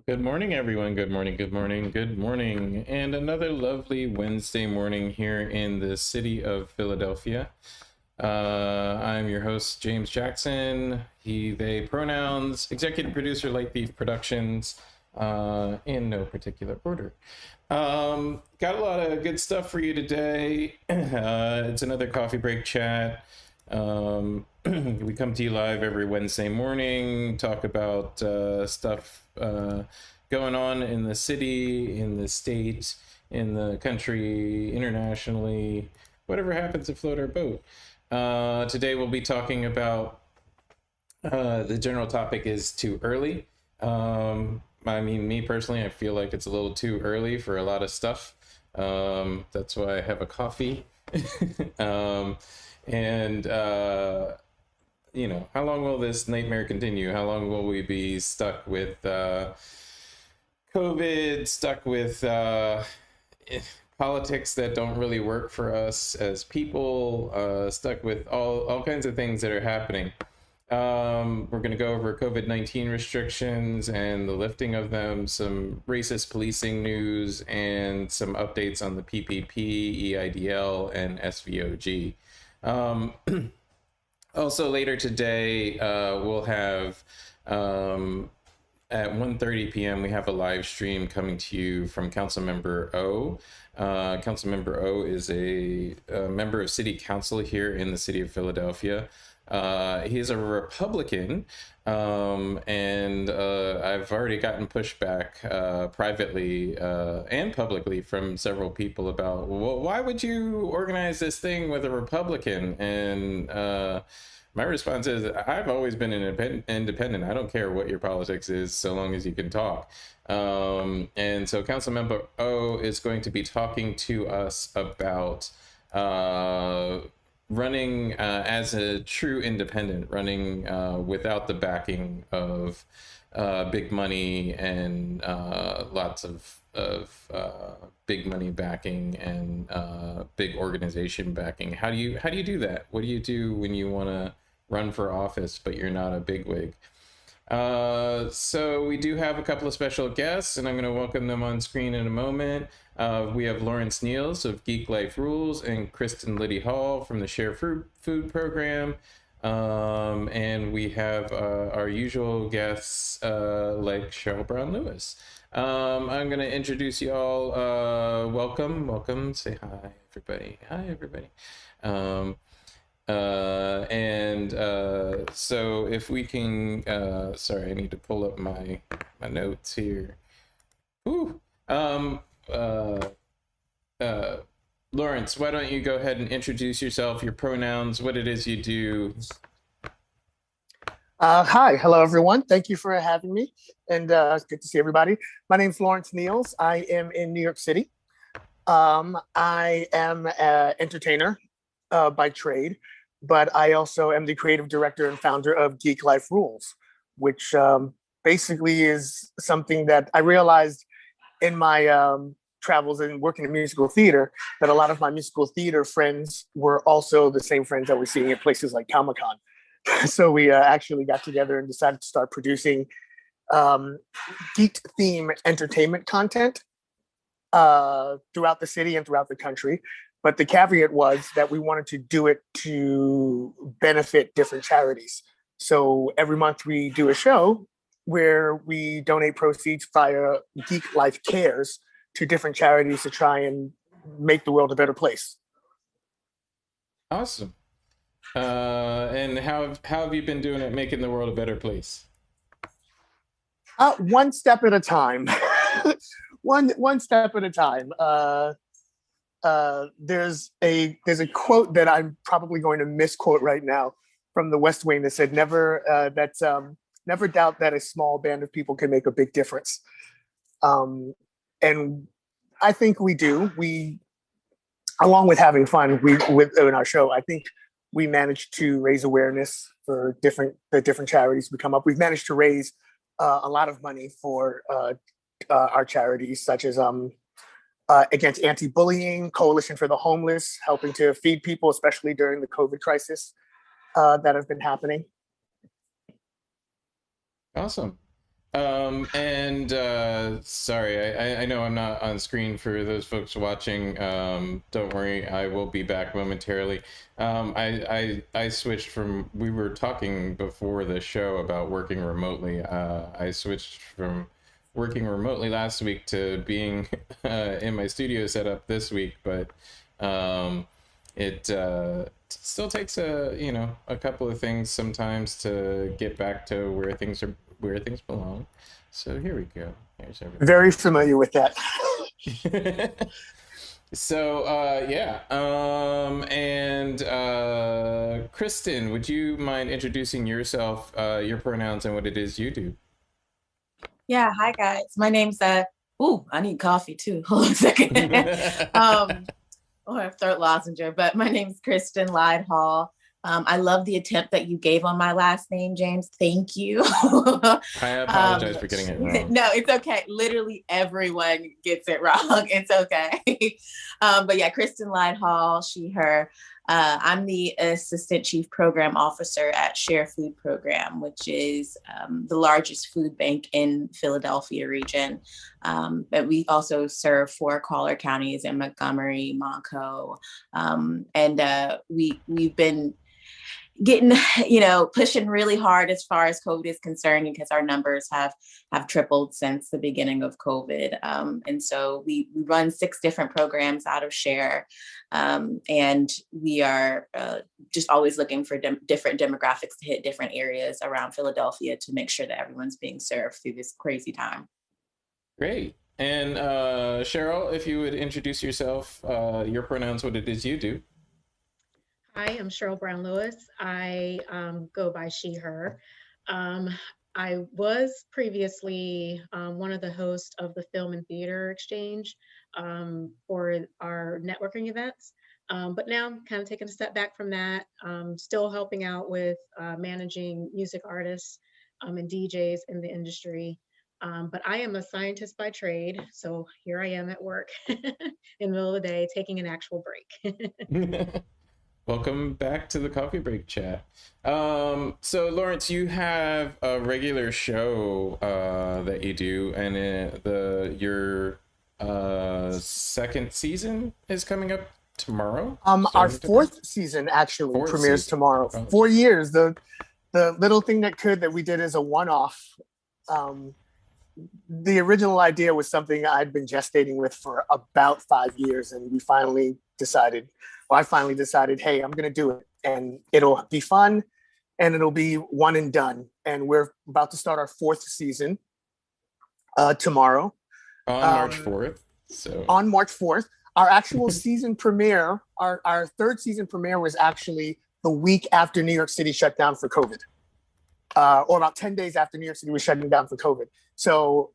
Good morning, everyone. Good morning, good morning, good morning. And another lovely Wednesday morning here in the city of Philadelphia. I'm your host, James Jackson, he, they pronouns, executive producer, Light Beef Productions, in no particular order. Got a lot of good stuff for you today. It's another coffee break chat. We come to you live every Wednesday morning, talk about stuff going on in the city, in the state, in the country, internationally, whatever happens to float our boat. Today we'll be talking about the general topic is too early. I mean, me personally, I feel like it's a little too early for a lot of stuff. That's why I have a coffee. And you know, how long will this nightmare continue? How long will we be stuck with COVID, stuck with politics that don't really work for us as people, stuck with all kinds of things that are happening? We're going to go over COVID-19 restrictions and the lifting of them, some racist policing news, and some updates on the PPP, EIDL, and SVOG. Also later today, we'll have at 1:30 p.m. we have a live stream coming to you from Councilmember O. Councilmember O is a member of City Council here in the city of Philadelphia. He's a Republican, and I've already gotten pushback privately and publicly from several people about, well, why would you organize this thing with a Republican? And my response is, I've always been an independent. I don't care what your politics is, so long as you can talk. And so Councilmember O is going to be talking to us about running as a true independent, running without the backing of big money and lots of big money backing and big organization backing. How do you do that? What do you do when you want to run for office but you're not a bigwig? So we do have a couple of special guests, and I'm going to welcome them on screen in a moment. We have Lawrence Neals of GeekLifeRules and Kristin Lide-Hall from the Share Food Program. And we have our usual guests like Cheryl Brown Lewis. I'm going to introduce you all. Welcome. Say hi, everybody. Hi, everybody. So if we can, sorry, I need to pull up my notes here. Ooh. Lawrence, why don't you go ahead and introduce yourself, your pronouns, what it is you do. Hi, hello everyone. Thank you for having me, and it's good to see everybody. My name's Lawrence Neals. I am in New York City. I am an entertainer by trade, but I also am the creative director and founder of GeekLifeRules, which basically is something that I realized in my travels and working in musical theater, that a lot of my musical theater friends were also the same friends that we're seeing at places like Comic-Con. So we actually got together and decided to start producing geek theme entertainment content throughout the city and throughout the country. But the caveat was that we wanted to do it to benefit different charities. So every month we do a show where we donate proceeds via Geek Life Cares to different charities to try and make the world a better place. Awesome. And how have you been doing at making the world a better place? One step at a time. one step at a time. There's a quote that I'm probably going to misquote right now from The West Wing that said, "Never doubt that a small band of people can make a big difference." And I think we do. We, along with having fun, in our show, I think we managed to raise awareness for the different charities we come up. We've managed to raise a lot of money for our charities, such as Against Anti-Bullying, Coalition for the Homeless, helping to feed people, especially during the COVID crisis that have been happening. Awesome. Sorry, I know I'm not on screen for those folks watching. Don't worry, I will be back momentarily. I switched from, we were talking before the show about working remotely. I switched from working remotely last week to being in my studio setup this week, but it still takes a couple of things sometimes to get back to where things belong. So here we go. Here's everything. Very familiar with that. So yeah, Kristin, would you mind introducing yourself, your pronouns, and what it is you do? Yeah, hi guys. My name's ooh, I need coffee too. Hold on a second. Or a third lozenger, but my name's Kristin Lide-Hall. I love the attempt that you gave on my last name, James. Thank you. I apologize for getting it wrong. No, it's okay. Literally everyone gets it wrong. It's okay. But yeah, Kristin Lide-Hall, she, her. I'm the Assistant Chief Program Officer at Share Food Program, which is the largest food bank in Philadelphia region. But we also serve 4 caller counties in Montgomery, Monco. We've been getting, pushing really hard as far as COVID is concerned, because our numbers have tripled since the beginning of COVID. And so we run 6 different programs out of Share. And we are just always looking for different demographics to hit different areas around Philadelphia to make sure that everyone's being served through this crazy time. Great. And Cheryl, if you would introduce yourself, your pronouns, what it is you do. Hi, I'm Cheryl Brown Lewis. I go by she, her. I was previously one of the hosts of the Film and Theater Exchange for our networking events. But now I'm kind of taking a step back from that. Still helping out with managing music artists and DJs in the industry. But I am a scientist by trade. So here I am at work in the middle of the day, taking an actual break. Welcome back to the coffee break chat. So Lawrence, you have a regular show that you do, and your second season is coming up tomorrow. Our 4th season actually premieres tomorrow. 4 years. The little thing that we did as a one-off. The original idea was something I'd been gestating with for about 5 years, and I finally decided, hey, I'm going to do it, and it'll be fun, and it'll be one and done. And we're about to start our 4th season tomorrow. On March 4th. On March 4th. Our actual season premiere, our 3rd season premiere was actually the week after New York City shut down for COVID. Or about 10 days after New York City was shutting down for COVID. So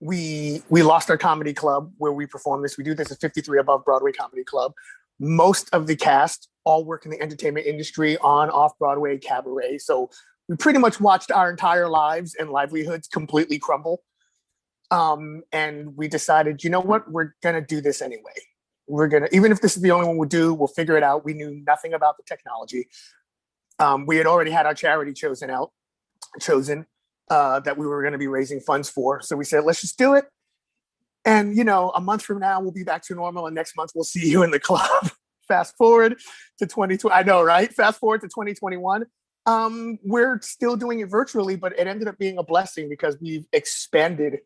we lost our comedy club where we perform this. We do this at 53 Above Broadway Comedy Club. Most of the cast all work in the entertainment industry, on, off-Broadway, cabaret. So we pretty much watched our entire lives and livelihoods completely crumble. And we decided, you know what? We're going to do this anyway. Even if this is the only one we'll do, we'll figure it out. We knew nothing about the technology. We had already had our charity chosen that we were going to be raising funds for. So we said, let's just do it. And, a month from now, we'll be back to normal. And next month, we'll see you in the club. Fast forward to 2020. I know, right? Fast forward to 2021. We're still doing it virtually, but it ended up being a blessing because we've expanded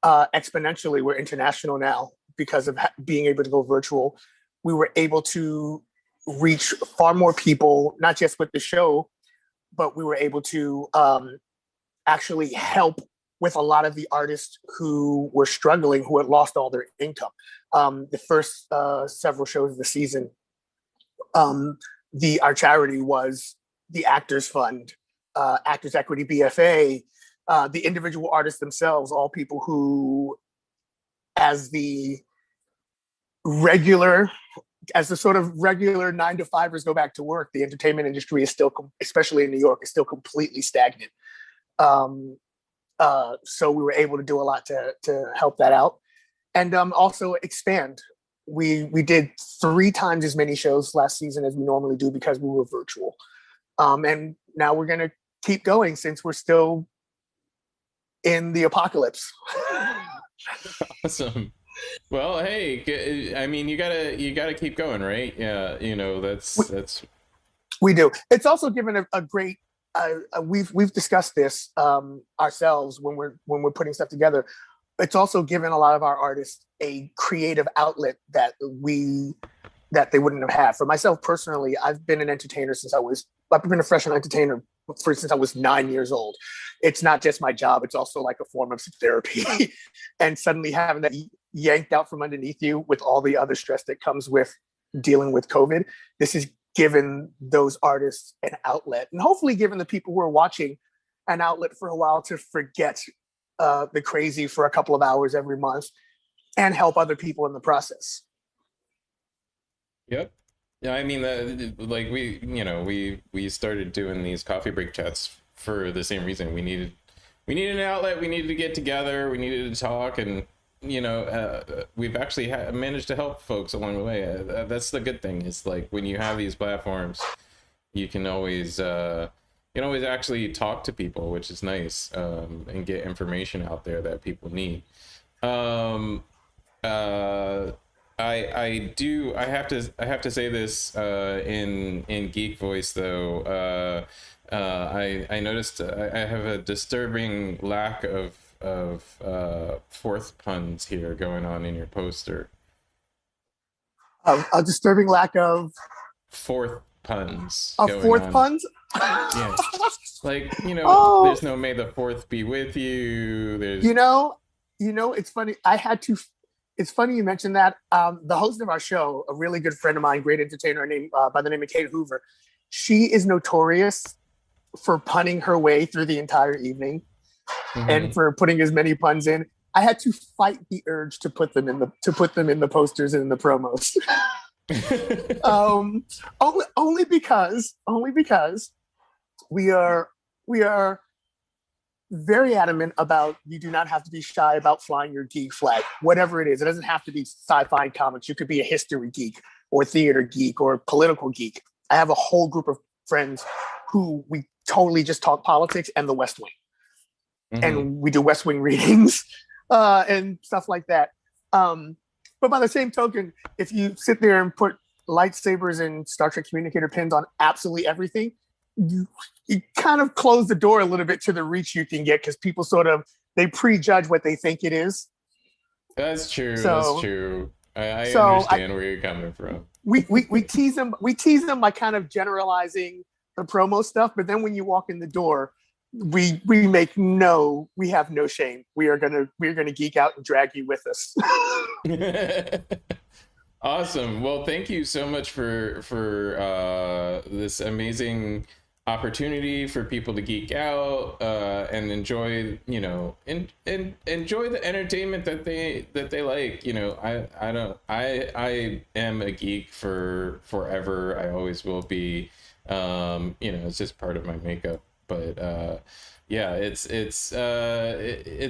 exponentially. We're international now because of being able to go virtual. We were able to reach far more people, not just with the show, but we were able to actually help with a lot of the artists who were struggling, who had lost all their income. The first several shows of the season, our charity was the Actors Fund, Actors Equity BFA, the individual artists themselves, all people who, as the sort of regular 9-to-5ers go back to work, the entertainment industry is still, especially in New York, is still completely stagnant. So we were able to do a lot to help that out, and also expand. We did 3 times as many shows last season as we normally do because we were virtual. And now we're going to keep going since we're still in the apocalypse. Awesome. Well, hey, I mean, you gotta keep going, right? Yeah, that's. We do. It's also given a great. We've discussed this ourselves when we're putting stuff together. It's also given a lot of our artists a creative outlet that they wouldn't have had. For myself personally, I've been an entertainer I've been a professional entertainer since I was 9 years old. It's not just my job; it's also like a form of therapy. And suddenly having that yanked out from underneath you with all the other stress that comes with dealing with COVID, this has given those artists an outlet, and hopefully given the people who are watching an outlet for a while to forget the crazy for a couple of hours every month and help other people in the process. Yep. Yeah, I mean, like we started doing these coffee break chats for the same reason. We needed an outlet. We needed to get together. We needed to talk, and we've actually managed to help folks along the way. That's the good thing, is like when you have these platforms, you can always actually talk to people, which is nice, and get information out there that people need. I have to say this in geek voice though. I noticed I have a disturbing lack of fourth puns here going on in your poster. A disturbing lack of fourth puns. Puns? Yeah. Like, there's no "May the Fourth be with you." There's it's funny. It's funny you mentioned that. The host of our show, a really good friend of mine, great entertainer named by the name of Kate Hoover, she is notorious for punning her way through the entire evening, and for putting as many puns in. I had to fight the urge to put them in the posters and in the promos. only because we are very adamant about, you do not have to be shy about flying your geek flag, whatever it is. It doesn't have to be sci-fi comics. You could be a history geek or theater geek or political geek. I have a whole group of friends who we totally just talk politics and the West Wing. And we do West Wing readings and stuff like that. But by the same token, if you sit there and put lightsabers and Star Trek communicator pins on absolutely everything, you kind of close the door a little bit to the reach you can get, because people they prejudge what they think it is. That's true. That's true. I understand where you're coming from. We tease them. We tease them by kind of generalizing the promo stuff, but then when you walk in the door, we have no shame. We're gonna geek out and drag you with us. Awesome. Well, thank you so much for this amazing opportunity for people to geek out and enjoy, enjoy the entertainment that they like. I am a geek for forever. I always will be. It's just part of my makeup. But yeah, it's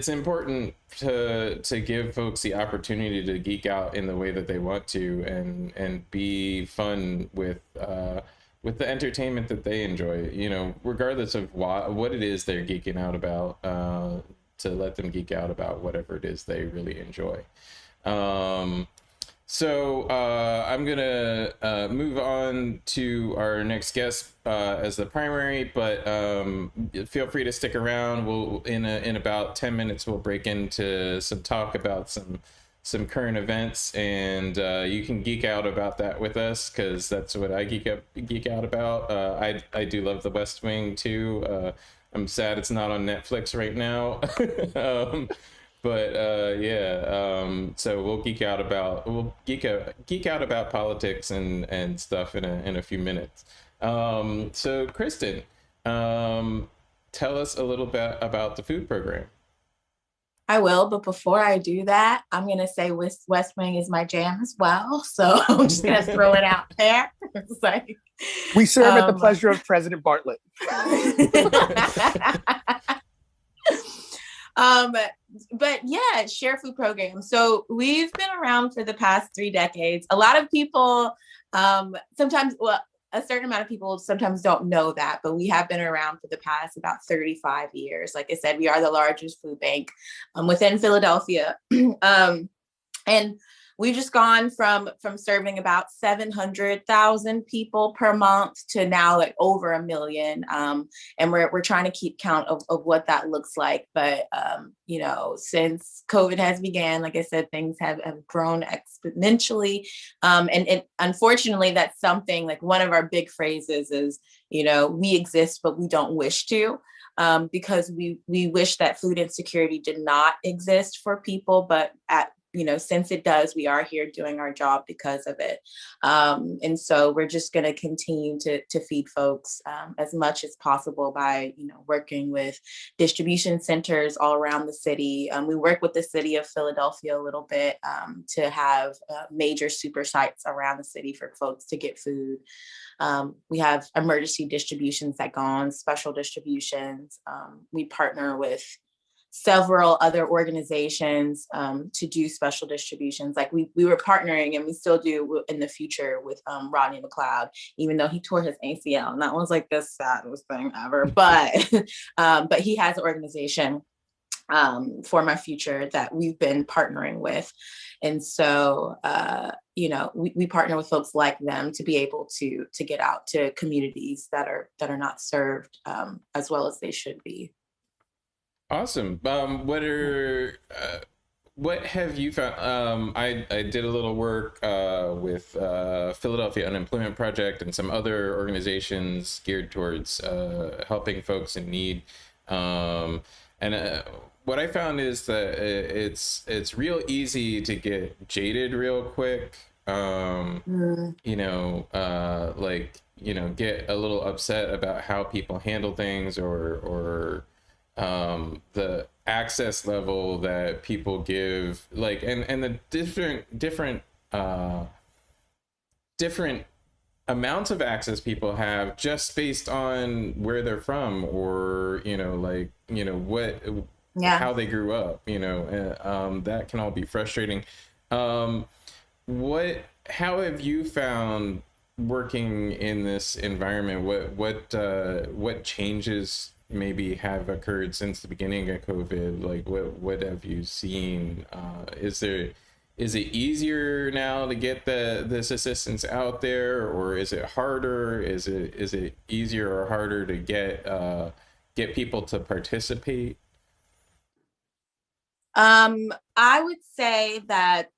important to give folks the opportunity to geek out in the way that they want to, and be fun with the entertainment that they enjoy, regardless of what it is they're geeking out about, to let them geek out about whatever it is they really enjoy. So I'm gonna move on to our next guest as the primary, but feel free to stick around. We'll in about 10 minutes we'll break into some talk about some current events, and you can geek out about that with us, because that's what I geek out about. I do love the West Wing too. I'm sad it's not on Netflix right now. So we'll geek out about politics and stuff in a few minutes. So Kristin, tell us a little bit about the food program. I will, but before I do that, I'm gonna say West Wing is my jam as well. So I'm just gonna throw it out there. It's like, we serve at the pleasure of President Bartlett. But yeah, share food program. So we've been around for the past 3 decades. A lot of people sometimes, a certain amount of people sometimes don't know that, but we have been around for the past about 35 years. Like I said, we are the largest food bank within Philadelphia. And we've just gone from serving about 700,000 people per month to now like over 1 million. And we're trying to keep count of what that looks like. But, you know, since COVID has began, like I said, things have grown exponentially. And unfortunately, that's something like one of our big phrases is, you know, we exist, but we don't wish to. Because we wish that food insecurity did not exist for people, but you know, since it does, we are here doing our job because of it. And so we're just going to continue to feed folks as much as possible by, you know, working with distribution centers all around the city. We work with the city of Philadelphia a little bit to have major super sites around the city for folks to get food. We have emergency distributions that go on, special distributions. We partner with several other organizations to do special distributions. Like we were partnering, and we still do in the future, with Rodney McLeod, even though he tore his ACL, and that was like the saddest thing ever. But but he has an organization for my future that we've been partnering with, and so you know, we partner with folks like them to be able to get out to communities that are not served as well as they should be. Awesome. What have you found? I did a little work with Philadelphia Unemployment Project and some other organizations geared towards helping folks in need. And what I found is that it's real easy to get jaded real quick. You know, like, you know, get a little upset about how people handle things, or the access level that people give, like, and the different amounts of access people have just based on where they're from, or, you know, like, you know, how they grew up, you know, that can all be frustrating. How have you found working in this environment? What changes maybe have occurred since the beginning of COVID? Like, what have you seen? Is it easier now to get this assistance out there, or is it harder? Is it easier or harder to get people to participate? I would say that's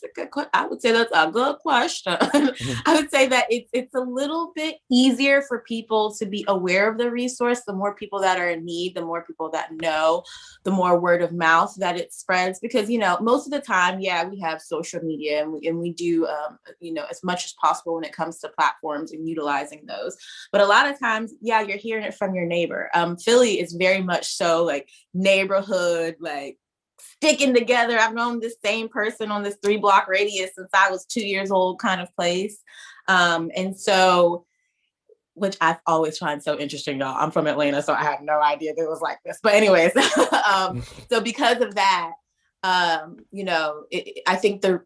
a good question. I would say that's a good question. I would say that it's a little bit easier for people to be aware of the resource. The more people that are in need, the more people that know, the more word of mouth that it spreads. Because, you know, most of the time, yeah, we have social media, and we do, you know, as much as possible when it comes to platforms and utilizing those. But a lot of times, yeah, you're hearing it from your neighbor. Philly is very much so like neighborhood, like, sticking together. I've known this same person on this 3-block radius since I was 2 years old kind of place. And so, which I've always find so interesting, y'all. I'm from Atlanta, so I have no idea that it was like this. But anyways, so because of that, you know, I think the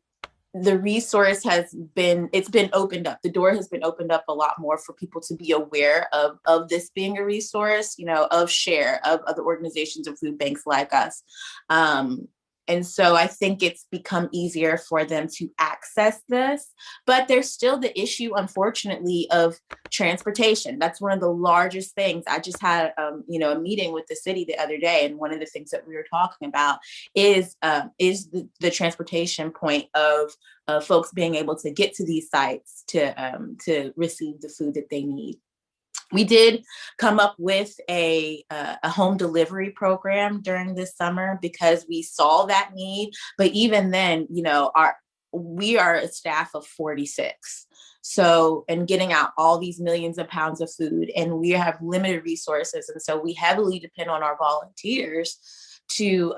resource it's been opened up. The door has been opened up a lot more for people to be aware of this being a resource, you know, of SHARE, of other organizations of food banks like us. And so I think it's become easier for them to access this, but there's still the issue, unfortunately, of transportation. That's one of the largest things. I just had, you know, a meeting with the city the other day, and one of the things that we were talking about is the transportation point of folks being able to get to these sites to receive the food that they need. We did come up with a home delivery program during this summer because we saw that need. But even then, you know, we are a staff of 46. So, and getting out all these millions of pounds of food, and we have limited resources. And so we heavily depend on our volunteers to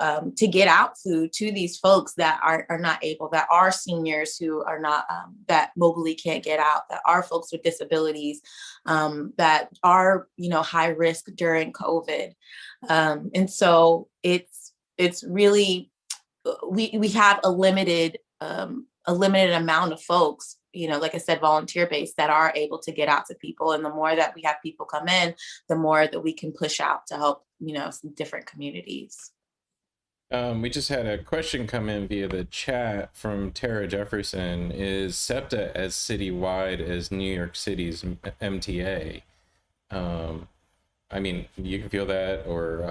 get out food to these folks that are not able, that are seniors who are not, that mobilely can't get out, that are folks with disabilities, that are, you know, high risk during COVID. And so it's really, we have a limited amount of folks like I said, volunteer based, that are able to get out to people. And the more that we have people come in, the more that we can push out to help, some different communities. We just had a question come in via the chat from Tara Jefferson. Is SEPTA as citywide as New York City's MTA? I mean, you can feel that, or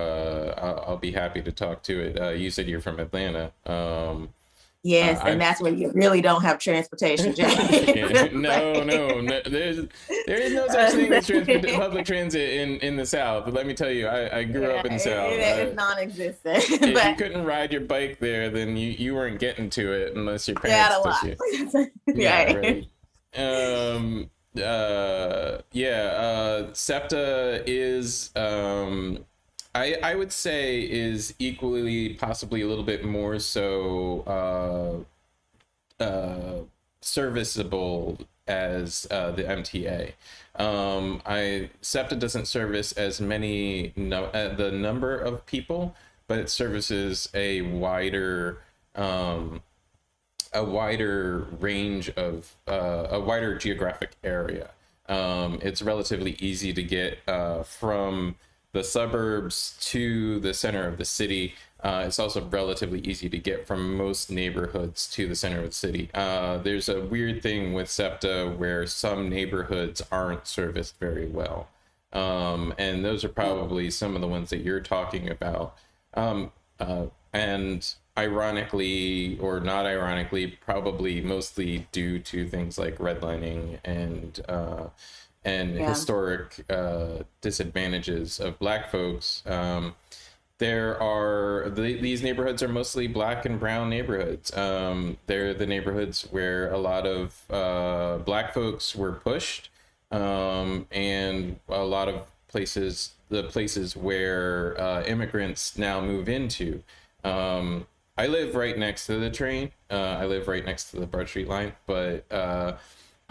I'll be happy to talk to it. You said you're from Atlanta. Yes, and that's where you really don't have transportation, Jay. No. There is no such thing as public transit in the South. But let me tell you, I grew up in the South. It's non-existent. If you couldn't ride your bike there, then you weren't getting to it unless your parents took you. Yeah, right. SEPTA is I would say is equally, possibly a little bit more so serviceable as the MTA. SEPTA doesn't service as many the number of people, but it services a wider range of a wider geographic area. It's relatively easy to get from the suburbs to the center of the city. It's also relatively easy to get from most neighborhoods to the center of the city. There's a weird thing with SEPTA where some neighborhoods aren't serviced very well. And those are probably some of the ones that you're talking about. And ironically, or not ironically, probably mostly due to things like redlining and historic disadvantages of Black folks. These neighborhoods are mostly Black and brown neighborhoods. They're the neighborhoods where a lot of Black folks were pushed, and a lot of places where immigrants now move into. I live right next to the train. I live right next to the Broad Street line, but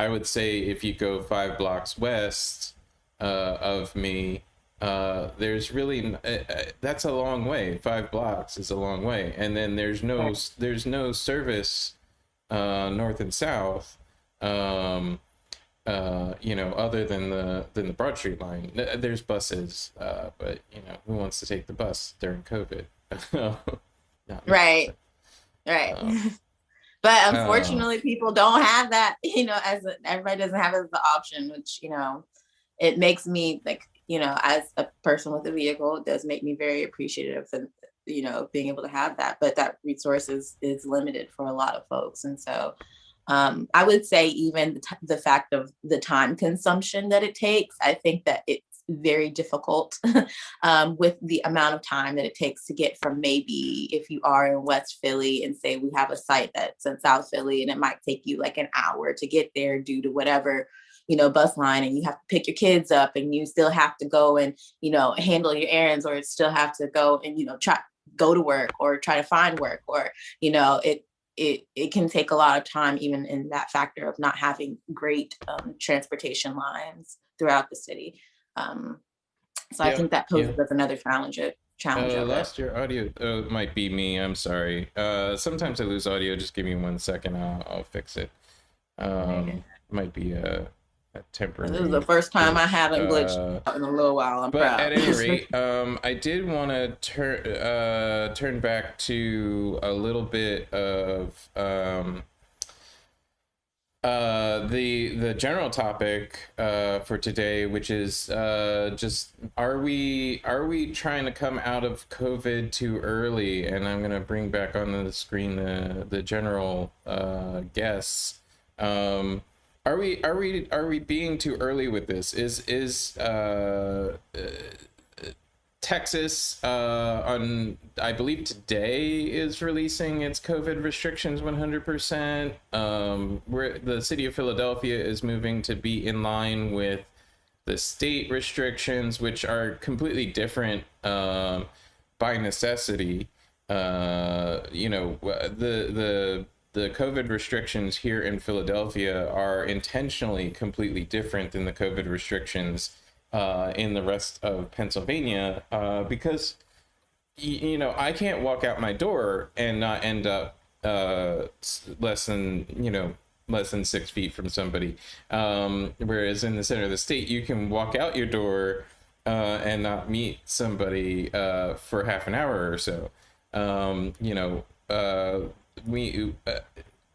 I would say if you go 5 blocks west of me, there's really that's a long way. 5 blocks is a long way, and then there's no service north and south, other than the Broad Street line. There's buses, but who wants to take the bus during COVID? Right. But unfortunately, people don't have that, everybody doesn't have it as the option, which, it makes me as a person with a vehicle, it does make me very appreciative of, being able to have that, but that resource is limited for a lot of folks. And so I would say even the fact of the time consumption that it takes, I think that it's very difficult with the amount of time that it takes to get from, maybe if you are in West Philly and say we have a site that's in South Philly, and it might take you like an hour to get there due to whatever, bus line, and you have to pick your kids up, and you still have to go and, handle your errands, or still have to go and, go to work or try to find work, or, it can take a lot of time, even in that factor of not having great transportation lines throughout the city. So I think that poses as another challenge. Lost your audio. It might be me. I'm sorry. Sometimes I lose audio. Just give me 1 second. I'll fix it. Might be a temporary. This is the first time I haven't glitched in a little while. I'm proud. At any rate, I did want to turn back to a little bit of the general topic for today, which is just are we trying to come out of COVID too early? And I'm gonna bring back on the screen the general guests. Are we being too early with this? Is Texas on, I believe today, is releasing its COVID restrictions 100%. Where the city of Philadelphia is moving to be in line with the state restrictions, which are completely different by necessity. The COVID restrictions here in Philadelphia are intentionally completely different than the COVID restrictions in the rest of Pennsylvania, because I can't walk out my door and not end up less than less than 6 feet from somebody. Whereas in the center of the state, you can walk out your door and not meet somebody for half an hour or so.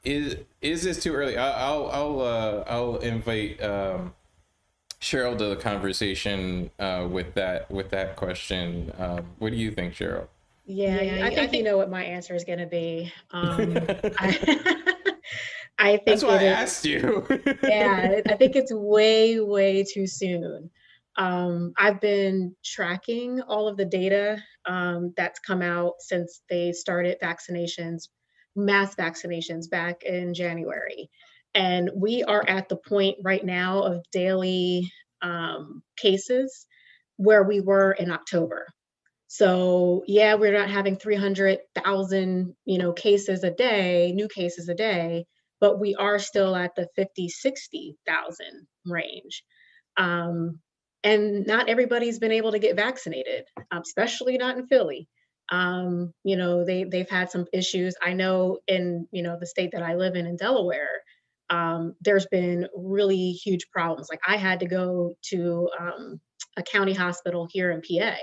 Is this too early? I'll invite Cheryl to the conversation with that question. What do you think, Cheryl? Yeah, I think you know what my answer is going to be. I think that's why I asked you. Yeah, I think it's way too soon. I've been tracking all of the data that's come out since they started mass vaccinations back in January. And we are at the point right now of daily cases where we were in October. So yeah, we're not having 300,000, cases a day, new cases a day, but we are still at the 50, 60,000 range. And not everybody's been able to get vaccinated, especially not in Philly. They've had some issues. I know in, the state that I live in Delaware, there's been really huge problems. Like I had to go to a county hospital here in PA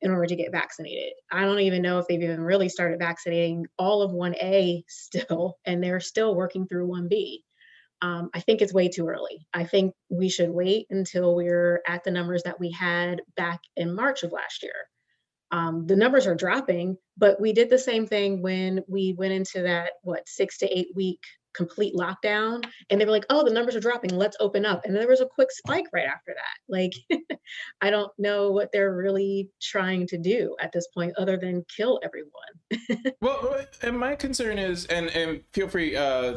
in order to get vaccinated. I don't even know if they've even really started vaccinating all of 1A still, and they're still working through 1B. I think it's way too early. I think we should wait until we're at the numbers that we had back in March of last year. The numbers are dropping, but we did the same thing when we went into that, 6 to 8 week complete lockdown. And they were like, oh, the numbers are dropping, let's open up. And there was a quick spike right after that. Like, I don't know what they're really trying to do at this point other than kill everyone. Well, and my concern is, and feel free, I know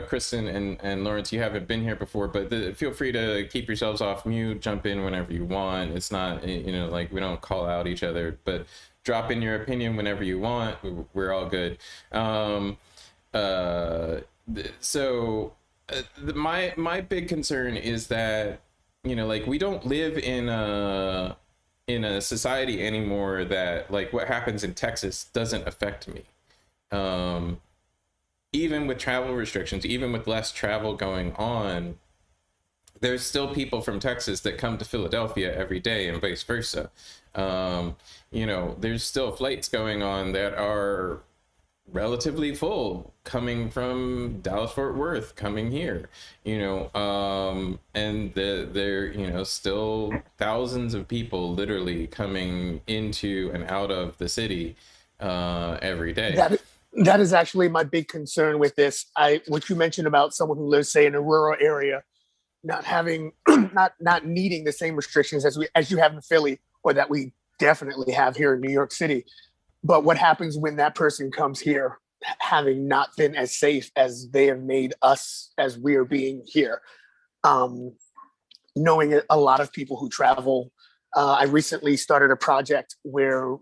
Kristin and Lawrence, you haven't been here before, but feel free to keep yourselves off mute, jump in whenever you want. It's not, like we don't call out each other, but drop in your opinion whenever you want. We're all good. My big concern is that, we don't live in a society anymore that, like, what happens in Texas doesn't affect me. Even with travel restrictions, even with less travel going on, there's still people from Texas that come to Philadelphia every day and vice versa. There's still flights going on that are relatively full coming from Dallas Fort Worth coming here, and there still thousands of people literally coming into and out of the city every day. That is actually my big concern with this. What you mentioned about someone who lives, say, in a rural area, not having not needing the same restrictions as you have in Philly, or that we definitely have here in New York City. But what happens when that person comes here having not been as safe as they have made us as we are being here? Knowing a lot of people who travel, I recently started a project where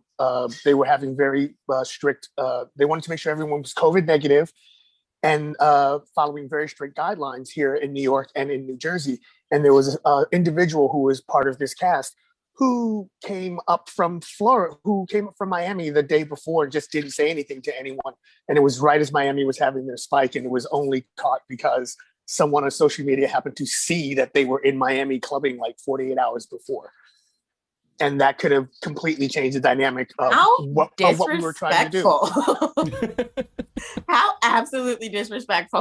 they were having very strict, they wanted to make sure everyone was COVID negative and following very strict guidelines here in New York and in New Jersey. And there was an individual who was part of this cast who came up from Florida, who came up from Miami the day before and just didn't say anything to anyone. And it was right as Miami was having their spike, and it was only caught because someone on social media happened to see that they were in Miami clubbing like 48 hours before. And that could have completely changed the dynamic of what we were trying to do. How absolutely disrespectful.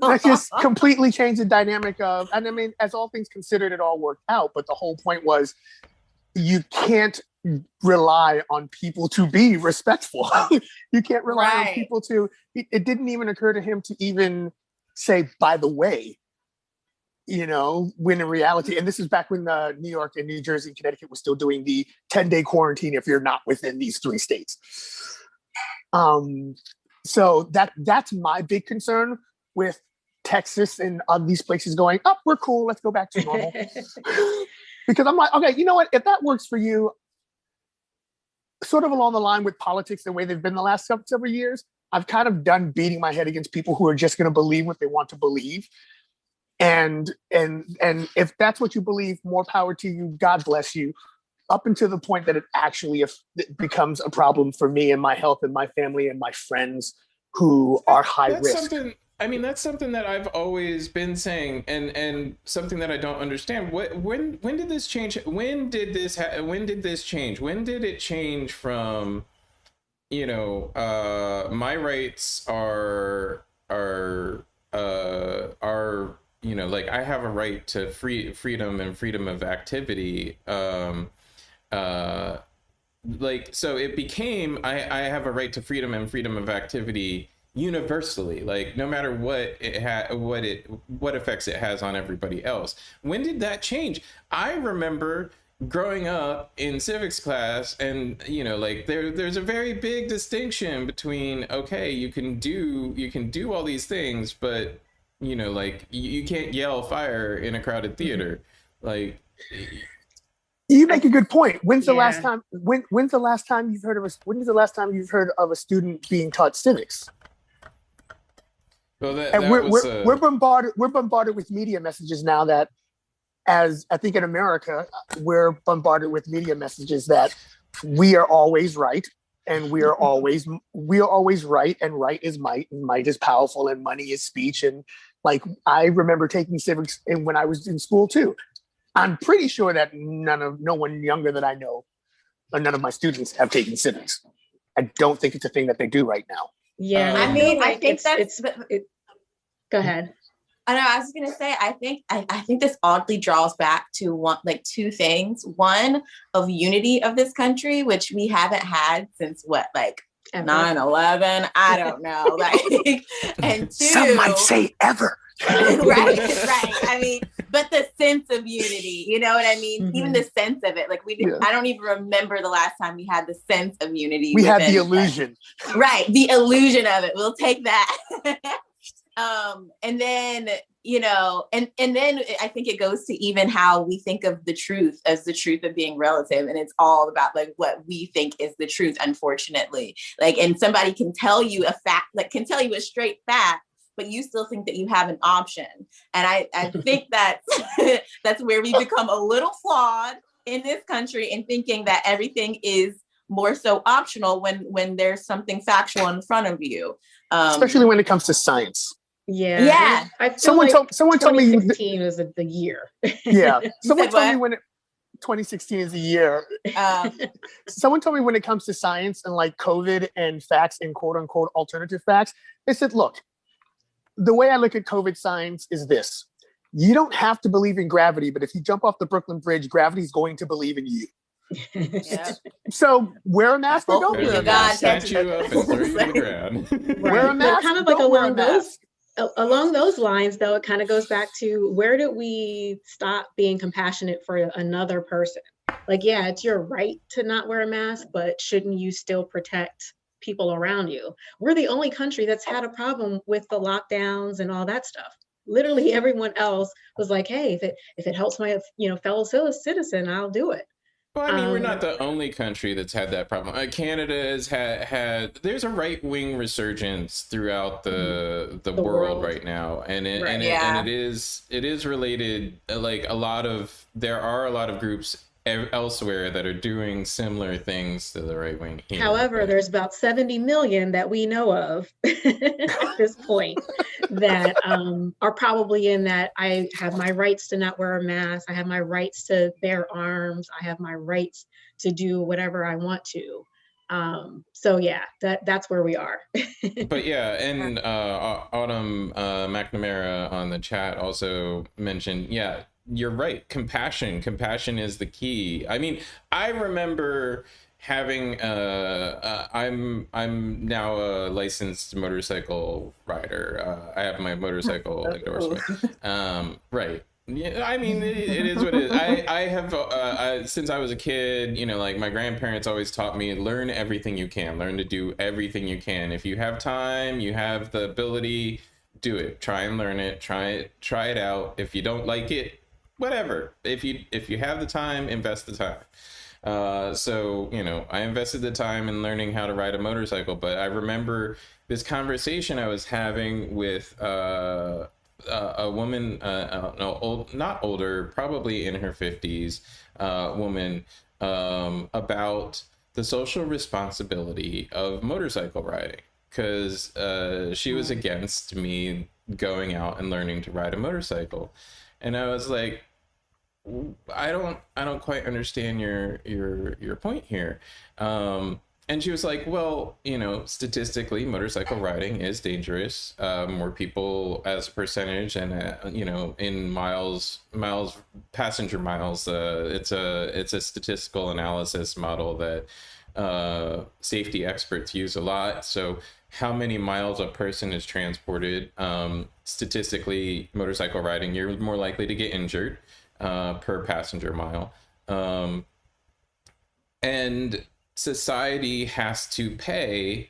That just completely changed the dynamic of, and I mean, as all things considered, it all worked out. But the whole point was, you can't rely on people to be respectful. You can't rely on people to, it didn't even occur to him to even say, by the way, when in reality, and this is back when New York and New Jersey and Connecticut was still doing the 10-day quarantine if you're not within these 3 states. So that's my big concern with Texas and these places going, oh, we're cool, let's go back to normal. Because I'm like, okay, you know what? If that works for you, sort of along the line with politics, the way they've been the last several years, I've kind of done beating my head against people who are just going to believe what they want to believe. And if that's what you believe, more power to you. God bless you. Up until the point that it actually becomes a problem for me and my health and my family and my friends who are high That's risk. that's something that I've always been saying, and something that I don't understand. When did this change? When did this change? When did it change from, my rights are like I have a right to freedom and freedom of activity. Like, so it became I have a right to freedom and freedom of activity universally, like no matter what what effects it has on everybody else. When did that change? I remember growing up in civics class, and like there's a very big distinction between, okay, you can do all these things, but like you can't yell fire in a crowded theater. Like, you make a good point. When's the last time you've heard of a student being taught civics? Well, we're bombarded with media messages now that, as I think in America, we're bombarded with media messages that we are always right, and we are always right, and right is might, and might is powerful, and money is speech. And like, I remember taking civics when I was in school too. I'm pretty sure that no one younger than I know, or none of my students have taken civics. I don't think it's a thing that they do right now. Yeah, I mean, I think go ahead. I know. I was going to say, I think this oddly draws back to two things. One, of unity of this country, which we haven't had since 9/11. I don't know. And two, some might say ever. right. I mean, but the sense of unity, you know what I mean? Mm-hmm. Even the sense of it, I don't even remember the last time we had the sense of unity. We had the illusion. Right. The illusion of it. We'll take that. And then, and then I think it goes to even how we think of the truth as the truth of being relative. And it's all about what we think is the truth, unfortunately. And somebody can tell you a fact, can tell you a straight fact, but you still think that you have an option. And I think that's where we become a little flawed in this country, in thinking that everything is more so optional when there's something factual in front of you. Especially when it comes to science. Yeah. I feel someone told me 2016 was the year. Yeah. Someone told me 2016 is a year. Someone told me when it comes to science and COVID and facts and quote unquote alternative facts, they said, look, the way I look at COVID science is this: you don't have to believe in gravity, but if you jump off the Brooklyn Bridge, gravity is going to believe in you. Yeah. So wear a mask or don't wear a mask. Snatch you up and throw you to the ground. Wear a mask. Kind of along those lines, though, it kind of goes back to, where did we stop being compassionate for another person? Yeah, it's your right to not wear a mask, but shouldn't you still protect people around you? We're the only country that's had a problem with the lockdowns and all that stuff. Literally everyone else was like, hey, if it helps my fellow citizen, I'll do it. Well, I mean, we're not the only country that's had that problem. Canada has had there's a right-wing resurgence throughout the world right now, and it is related. There are a lot of groups elsewhere that are doing similar things to the right wing here. However, there's about 70 million that we know of at this point that are probably in that. I have my rights to not wear a mask. I have my rights to bear arms. I have my rights to do whatever I want to. So yeah, that's where we are. But yeah, and Autumn McNamara on the chat also mentioned, yeah, you're right. Compassion is the key. I mean, I remember having I'm now a licensed motorcycle rider. I have my motorcycle endorsement. Right. Yeah, I mean, it is what it is. I have since I was a kid, my grandparents always taught me, learn everything you can, learn to do everything you can. If you have time, you have the ability, do it. Try and learn it. Try it out. If you don't like it, whatever. If you have the time, invest the time. So I invested the time in learning how to ride a motorcycle. But I remember this conversation I was having with a woman, not older, probably in her 50s, woman, about the social responsibility of motorcycle riding. because she was against me going out and learning to ride a motorcycle. And I was like, I don't quite understand your point here. And she was like, well, you know, statistically, motorcycle riding is dangerous. More people as a percentage, and you know, in passenger miles, it's a statistical analysis model that safety experts use a lot. So how many miles a person is transported, statistically, motorcycle riding, you're more likely to get injured per passenger mile. And society has to pay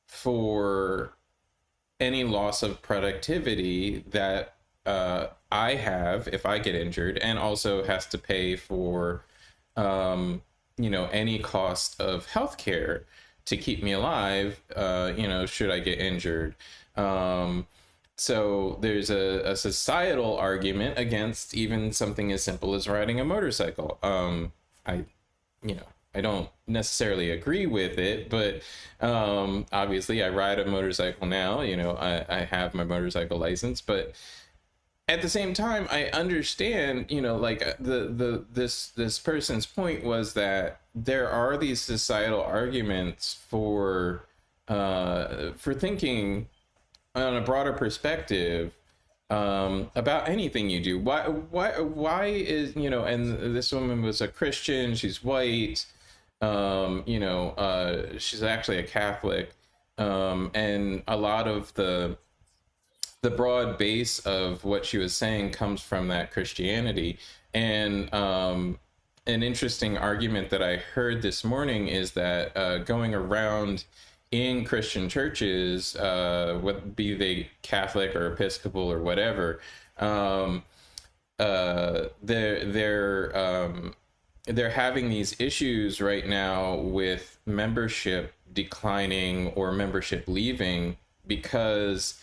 for any loss of productivity that I have if I get injured, and also has to pay for you know, any cost of healthcare to keep me alive, you know, should I get injured. So there's a societal argument against even something as simple as riding a motorcycle. You know, I don't necessarily agree with it, but obviously I ride a motorcycle now. You know, I have my motorcycle license, but at the same time, I understand, you know, like this person's point was that there are these societal arguments for thinking on a broader perspective about anything you do. Why is, you know, and this woman was a Christian, she's white, you know, she's actually a Catholic, and a lot of the broad base of what she was saying comes from that Christianity. And an interesting argument that I heard this morning is that going around in Christian churches, what be they Catholic or Episcopal or whatever, they're having these issues right now with membership declining or membership leaving because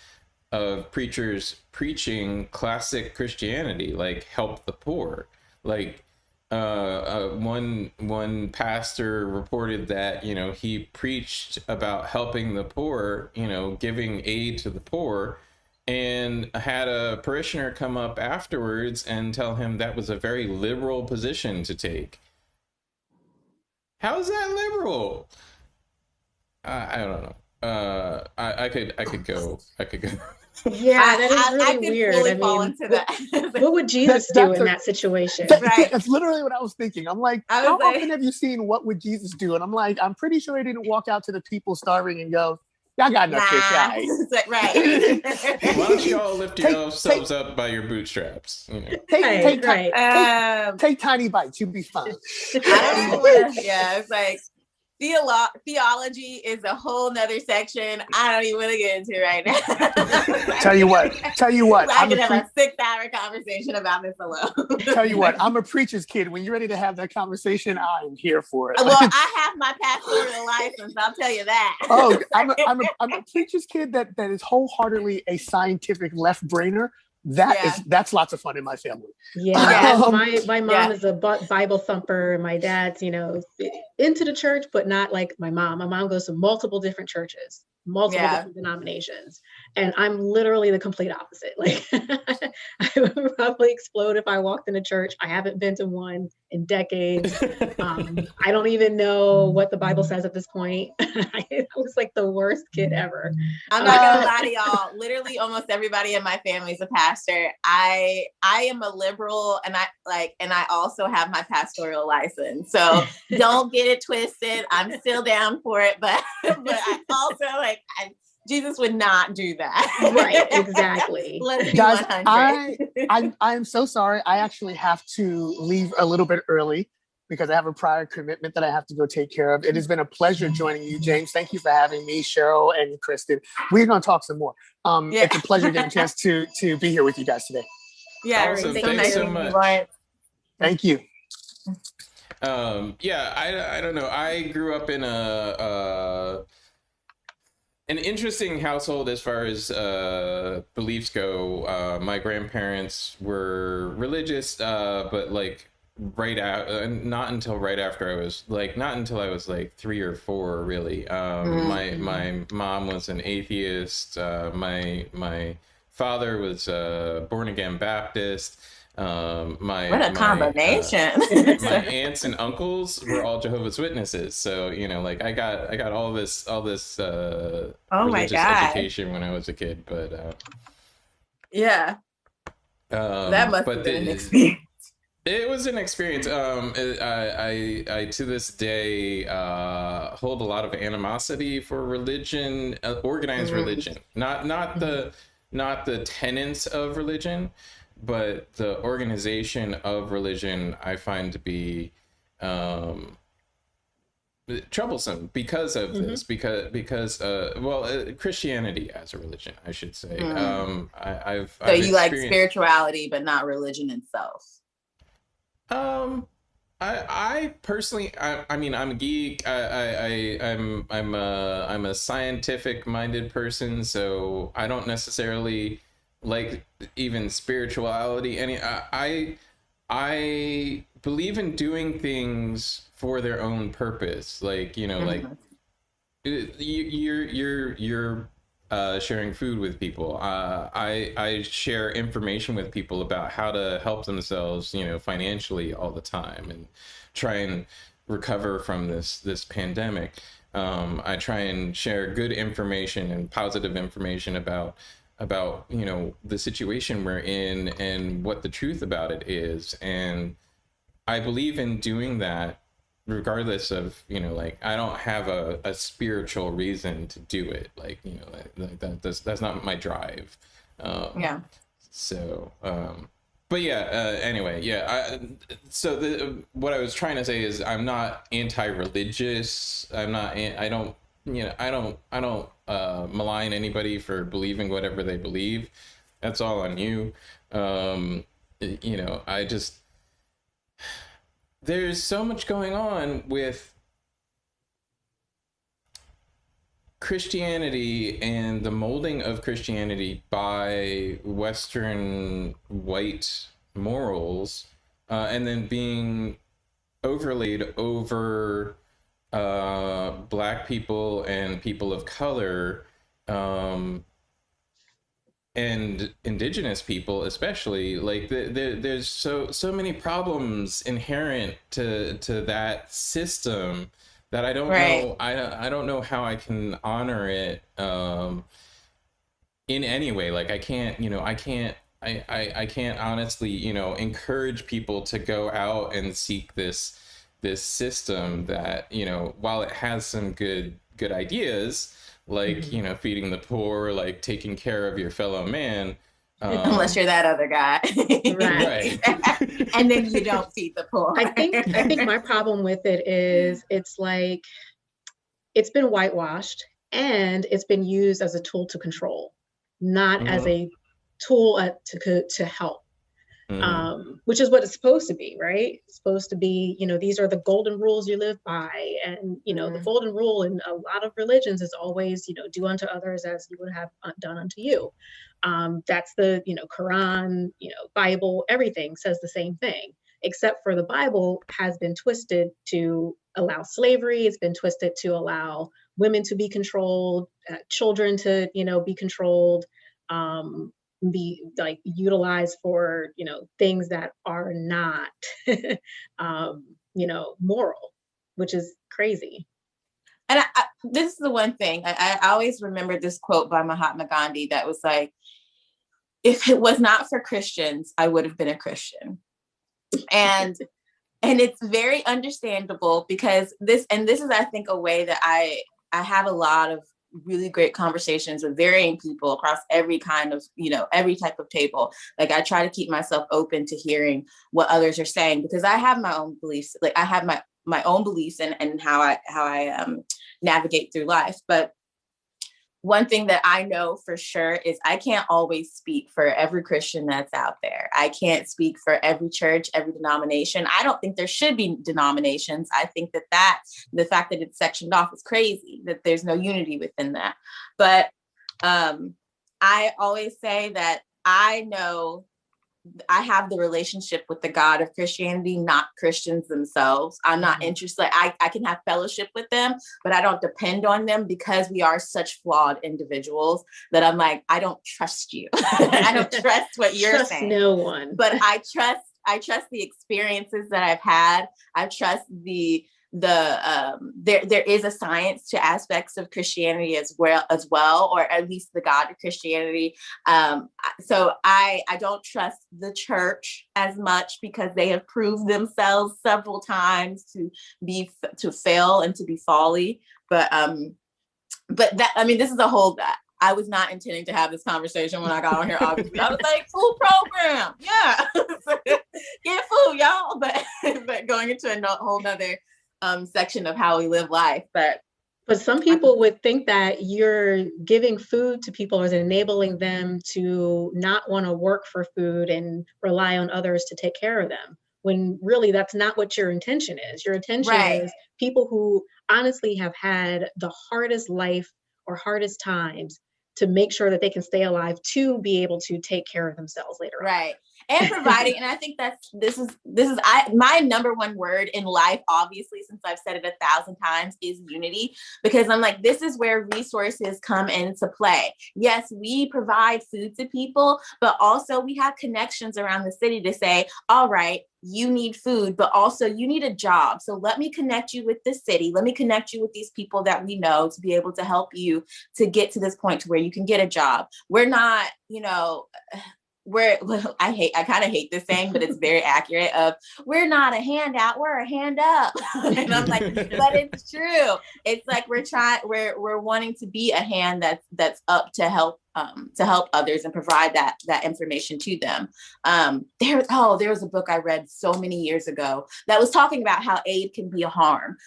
of preachers preaching classic Christianity, like help the poor. Like one pastor reported that, you know, he preached about helping the poor, you know, giving aid to the poor, and had a parishioner come up afterwards and tell him that was a very liberal position to take. How's that liberal? I don't know. I could go. Yeah, that is really weird. Fully I fall mean, into that. what would Jesus do in that situation? Right. That's literally what I was thinking. I'm like, I was how like- often have you seen What Would Jesus Do? And I'm like, I'm pretty sure he didn't walk out to the people starving and go, y'all got no fish, Nah. right? It's like, right. Why don't you all lift yourselves up by your bootstraps? You know? Take tiny bites, you'll be fine. I don't even want to, yeah, it's like theology is a whole nother section I don't even want to get into right now. Tell you what, I could have a 6-hour conversation about this alone. Tell you what, I'm a preacher's kid. When you're ready to have that conversation, I'm here for it. Well, I have my pastoral license, I'll tell you that. Oh, I'm a preacher's kid that is wholeheartedly a scientific left brainer. That's lots of fun in my family. Yeah, my mom is a Bible thumper, and my dad's, you know, into the church, but not like my mom. My mom goes to multiple different churches, multiple different denominations, and I'm literally the complete opposite. Like, I would probably explode if I walked in a church. I haven't been to one in decades. I don't even know what the Bible says at this point. I was like the worst kid ever. I'm not gonna lie to y'all. Literally, almost everybody in my family is a pastor. I am a liberal, and I also have my pastoral license. So don't get it twisted. I'm still down for it, but I also Jesus would not do that. Right, exactly. Guys, I'm so sorry. I actually have to leave a little bit early because I have a prior commitment that I have to go take care of. It has been a pleasure joining you, James. Thank you for having me, Cheryl and Kristin. We're going to talk some more. It's a pleasure getting a chance to be here with you guys today. Yeah, awesome. Thanks so much. Thank you. I don't know. I grew up in an interesting household as far as beliefs go. My grandparents were religious, but like right out, not until right after not until I was like 3 or 4, really. My mom was an atheist. My father was born again Baptist. What a combination. My aunts and uncles were all Jehovah's Witnesses. So, like I got all this Oh religious education when I was a kid, but yeah. That must have been an experience. It was an experience. I to this day hold a lot of animosity for religion, organized religion, not the tenets of religion, but the organization of religion. I find to be troublesome because of this, because Christianity as a religion, I should say. I've you like spirituality, but not religion itself. I personally, I mean, I'm a geek. I'm a scientific minded person, so I don't necessarily like even spirituality. I believe in doing things for their own purpose. Like, like you're sharing food with people. I share information with people about how to help themselves, financially all the time, and try and recover from this pandemic. I try and share good information and positive information about the situation we're in and what the truth about it is. And I believe in doing that regardless of, like, I don't have a spiritual reason to do it. Like, that's not my drive. Yeah. So, but yeah, anyway, yeah. What I was trying to say is I'm not anti-religious. I don't malign anybody for believing whatever they believe. That's all on you. There's so much going on with Christianity and the molding of Christianity by Western white morals, and then being overlaid over Black people and people of color, and indigenous people especially. Like there's so many problems inherent to that system that I don't know. I don't know how I can honor it in any way. Like I can't honestly encourage people to go out and seek this system that, while it has some good ideas, like, feeding the poor, like taking care of your fellow man. Unless you're that other guy. Right. And then you don't feed the poor. I think my problem with it is it's like it's been whitewashed and it's been used as a tool to control, not as a tool to help. Which is what it's supposed to be, right? It's supposed to be, these are the golden rules you live by. And, the golden rule in a lot of religions is always, do unto others as you would have done unto you. That's the, Quran, Bible, everything says the same thing, except for the Bible has been twisted to allow slavery. It's been twisted to allow women to be controlled, children to, be controlled, be like utilized for things that are not moral, which is crazy. And this is the one thing I always remember this quote by Mahatma Gandhi that was like, if it was not for Christians, I would have been a Christian. And it's very understandable, because this is, I think, a way that I have a lot of really great conversations with varying people across every kind of, every type of table. Like I try to keep myself open to hearing what others are saying, because I have my own beliefs. Like I have my own beliefs and how I navigate through life. But one thing that I know for sure is I can't always speak for every Christian that's out there. I can't speak for every church, every denomination. I don't think there should be denominations. I think that the fact that it's sectioned off is crazy, that there's no unity within that. But I always say that I know I have the relationship with the God of Christianity, not Christians themselves. I'm not interested. I can have fellowship with them, but I don't depend on them because we are such flawed individuals that I'm like, I don't trust you. I don't trust what you're Trust saying. no one. But I trust the experiences that I've had. I trust there is a science to aspects of Christianity as well, or at least the God of Christianity. So I don't trust the church as much because they have proved themselves several times to fail and to be folly. But that, I mean, this is a whole that I was not intending to have this conversation when I got on here. Obviously, I was like, food program, yeah, get food, y'all. But going into a whole nother section of how we live life. But some people would think that you're giving food to people is enabling them to not want to work for food and rely on others to take care of them, when really that's not what your intention is. Your intention is people who honestly have had the hardest life or hardest times to make sure that they can stay alive to be able to take care of themselves later on. And providing, and I think this is my number one word in life, obviously, since I've said it 1,000 times, is unity, because I'm like, this is where resources come into play. Yes, we provide food to people, but also we have connections around the city to say, all right, you need food, but also you need a job. So let me connect you with the city. Let me connect you with these people that we know to be able to help you to get to this point to where you can get a job. We're not, I kind of hate this saying, but it's very accurate of, we're not a handout, we're a hand up. And I'm like, but it's true. It's like we're wanting to be a hand that's up to help others and provide that information to them. There was a book I read so many years ago that was talking about how aid can be a harm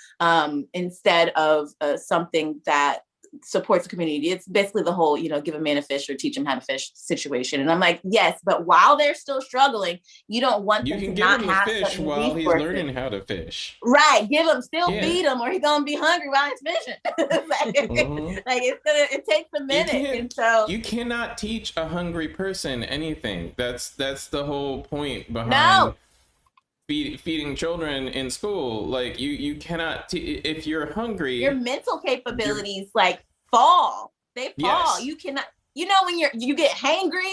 instead of something that supports the community. It's basically the whole, give a man a fish or teach him how to fish situation. And I'm like, yes, but while they're still struggling, you don't want them to not have fish while he's learning how to fish. Right. Give him, feed him, or he's gonna be hungry while he's fishing. It takes a minute. And so you cannot teach a hungry person anything. That's the whole point behind feeding children in school. Like you cannot if you're hungry, your mental capabilities fall. They fall. Yes. You cannot, when you get hangry,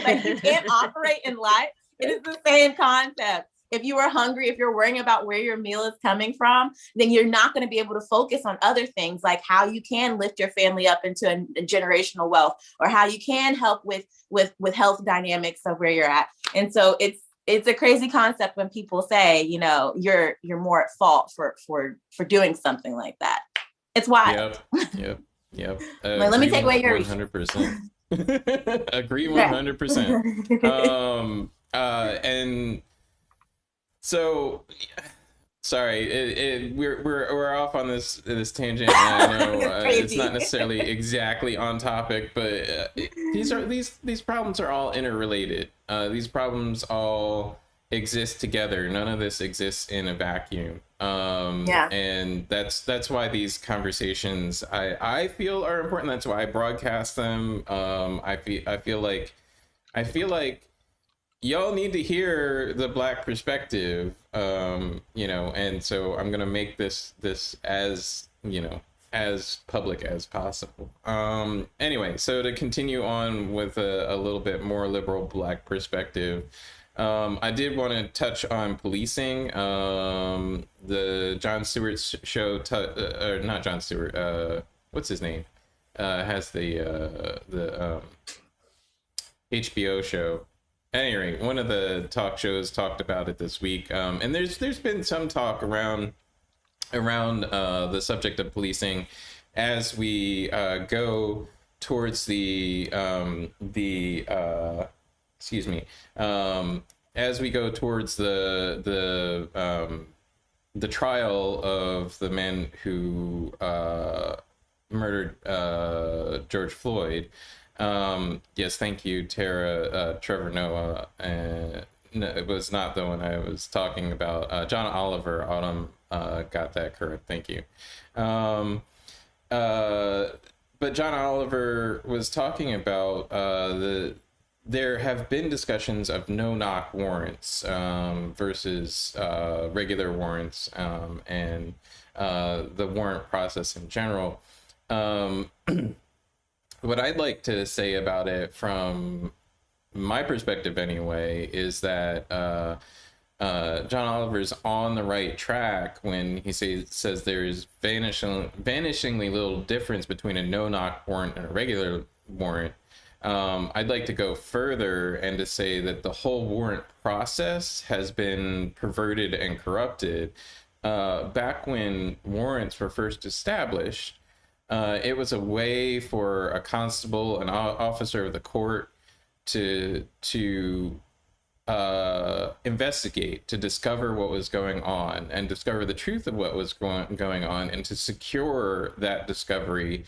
like you can't operate in life. It is the same concept. If you are hungry, if you're worrying about where your meal is coming from, then you're not going to be able to focus on other things, like how you can lift your family up into a generational wealth, or how you can help with health dynamics of where you're at. And so it's a crazy concept when people say, you're more at fault for doing something like that. It's wild. Yep. Let me take away your 100%. Agree 100%. And so, sorry, we're off on this tangent. I know it's not necessarily exactly on topic, but these problems are all interrelated. These problems all exist together. None of this exists in a vacuum. And that's why these conversations I feel are important. That's why I broadcast them. I feel like y'all need to hear the Black perspective, and so I'm gonna make this as as public as possible. Anyway, so to continue on with a little bit more liberal Black perspective, I did want to touch on policing. The Jon Stewart show, or not Jon Stewart, what's his name? Has the HBO show. At any rate, one of the talk shows talked about it this week, and there's been some talk around the subject of policing as we go towards as we go towards the trial of the man who murdered George Floyd. Yes, thank you, Tara. Trevor Noah, no, it was not the one I was talking about. John Oliver. Autumn got that correct. Thank you. But John Oliver was talking about there have been discussions of no-knock warrants versus regular warrants and the warrant process in general. What I'd like to say about it from my perspective anyway is that John Oliver's on the right track when he says there is vanishingly little difference between a no-knock warrant and a regular warrant. I'd like to go further and to say that the whole warrant process has been perverted and corrupted. Back when warrants were first established, it was a way for a constable, an officer of the court, to investigate, to discover what was going on and discover the truth of what was going on, and to secure that discovery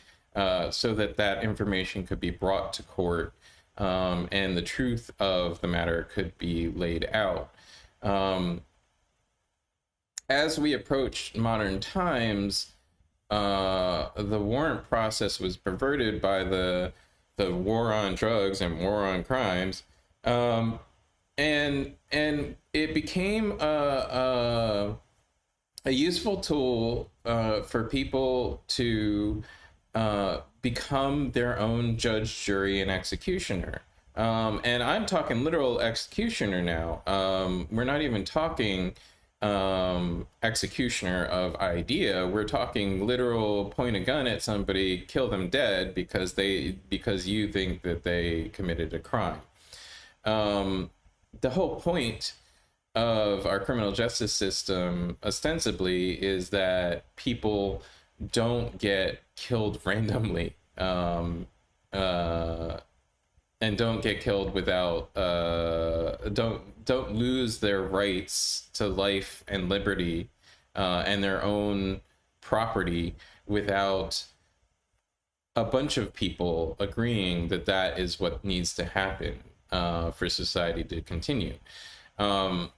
so that that information could be brought to court and the truth of the matter could be laid out. As we approach modern times, the warrant process was perverted by the war on drugs and war on crimes. And it became a useful tool for people to become their own judge, jury, and executioner. And I'm talking literal executioner now. We're not even talking executioner of idea. We're talking literal point a gun at somebody, kill them dead because you think that they committed a crime. The whole point of our criminal justice system ostensibly is that people don't get killed randomly and don't get killed without don't lose their rights to life and liberty and their own property without a bunch of people agreeing that that is what needs to happen for society to continue. And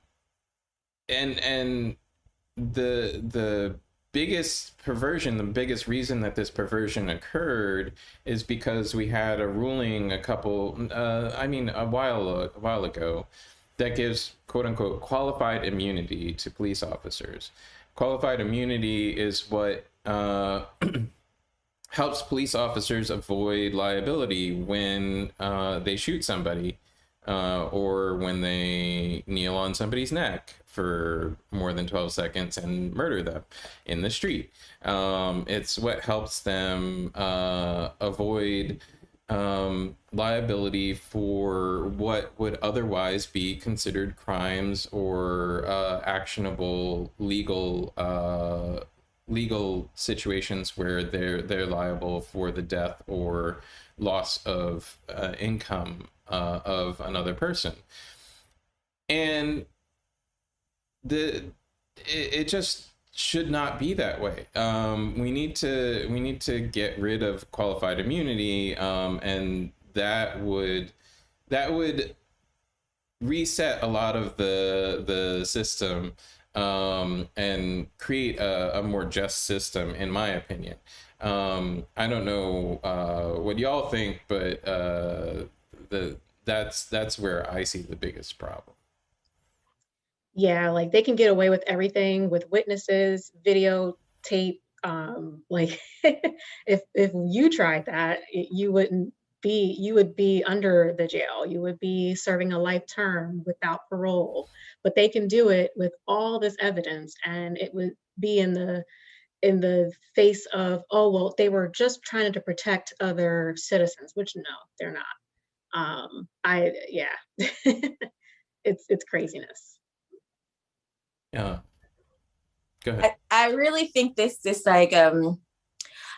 the biggest perversion, the biggest reason that this perversion occurred is because we had a ruling a while ago that gives quote unquote qualified immunity to police officers. Qualified immunity is what helps police officers avoid liability when they shoot somebody or when they kneel on somebody's neck for more than 12 seconds and murder them in the street. It's what helps them avoid liability for what would otherwise be considered crimes or actionable legal situations where they're liable for the death or loss of income of another person. And it just should not be that way. We need to get rid of qualified immunity, and that would reset a lot of the system and create a more just system, in my opinion. I don't know what y'all think, but that's where I see the biggest problem. Yeah, like they can get away with everything with witnesses, videotape. Like if you tried that, you would be under the jail. You would be serving a life term without parole. But they can do it with all this evidence, and it would be in the face of, oh well, they were just trying to protect other citizens, which no, they're not. It's craziness. Yeah. Go ahead. I really think this like I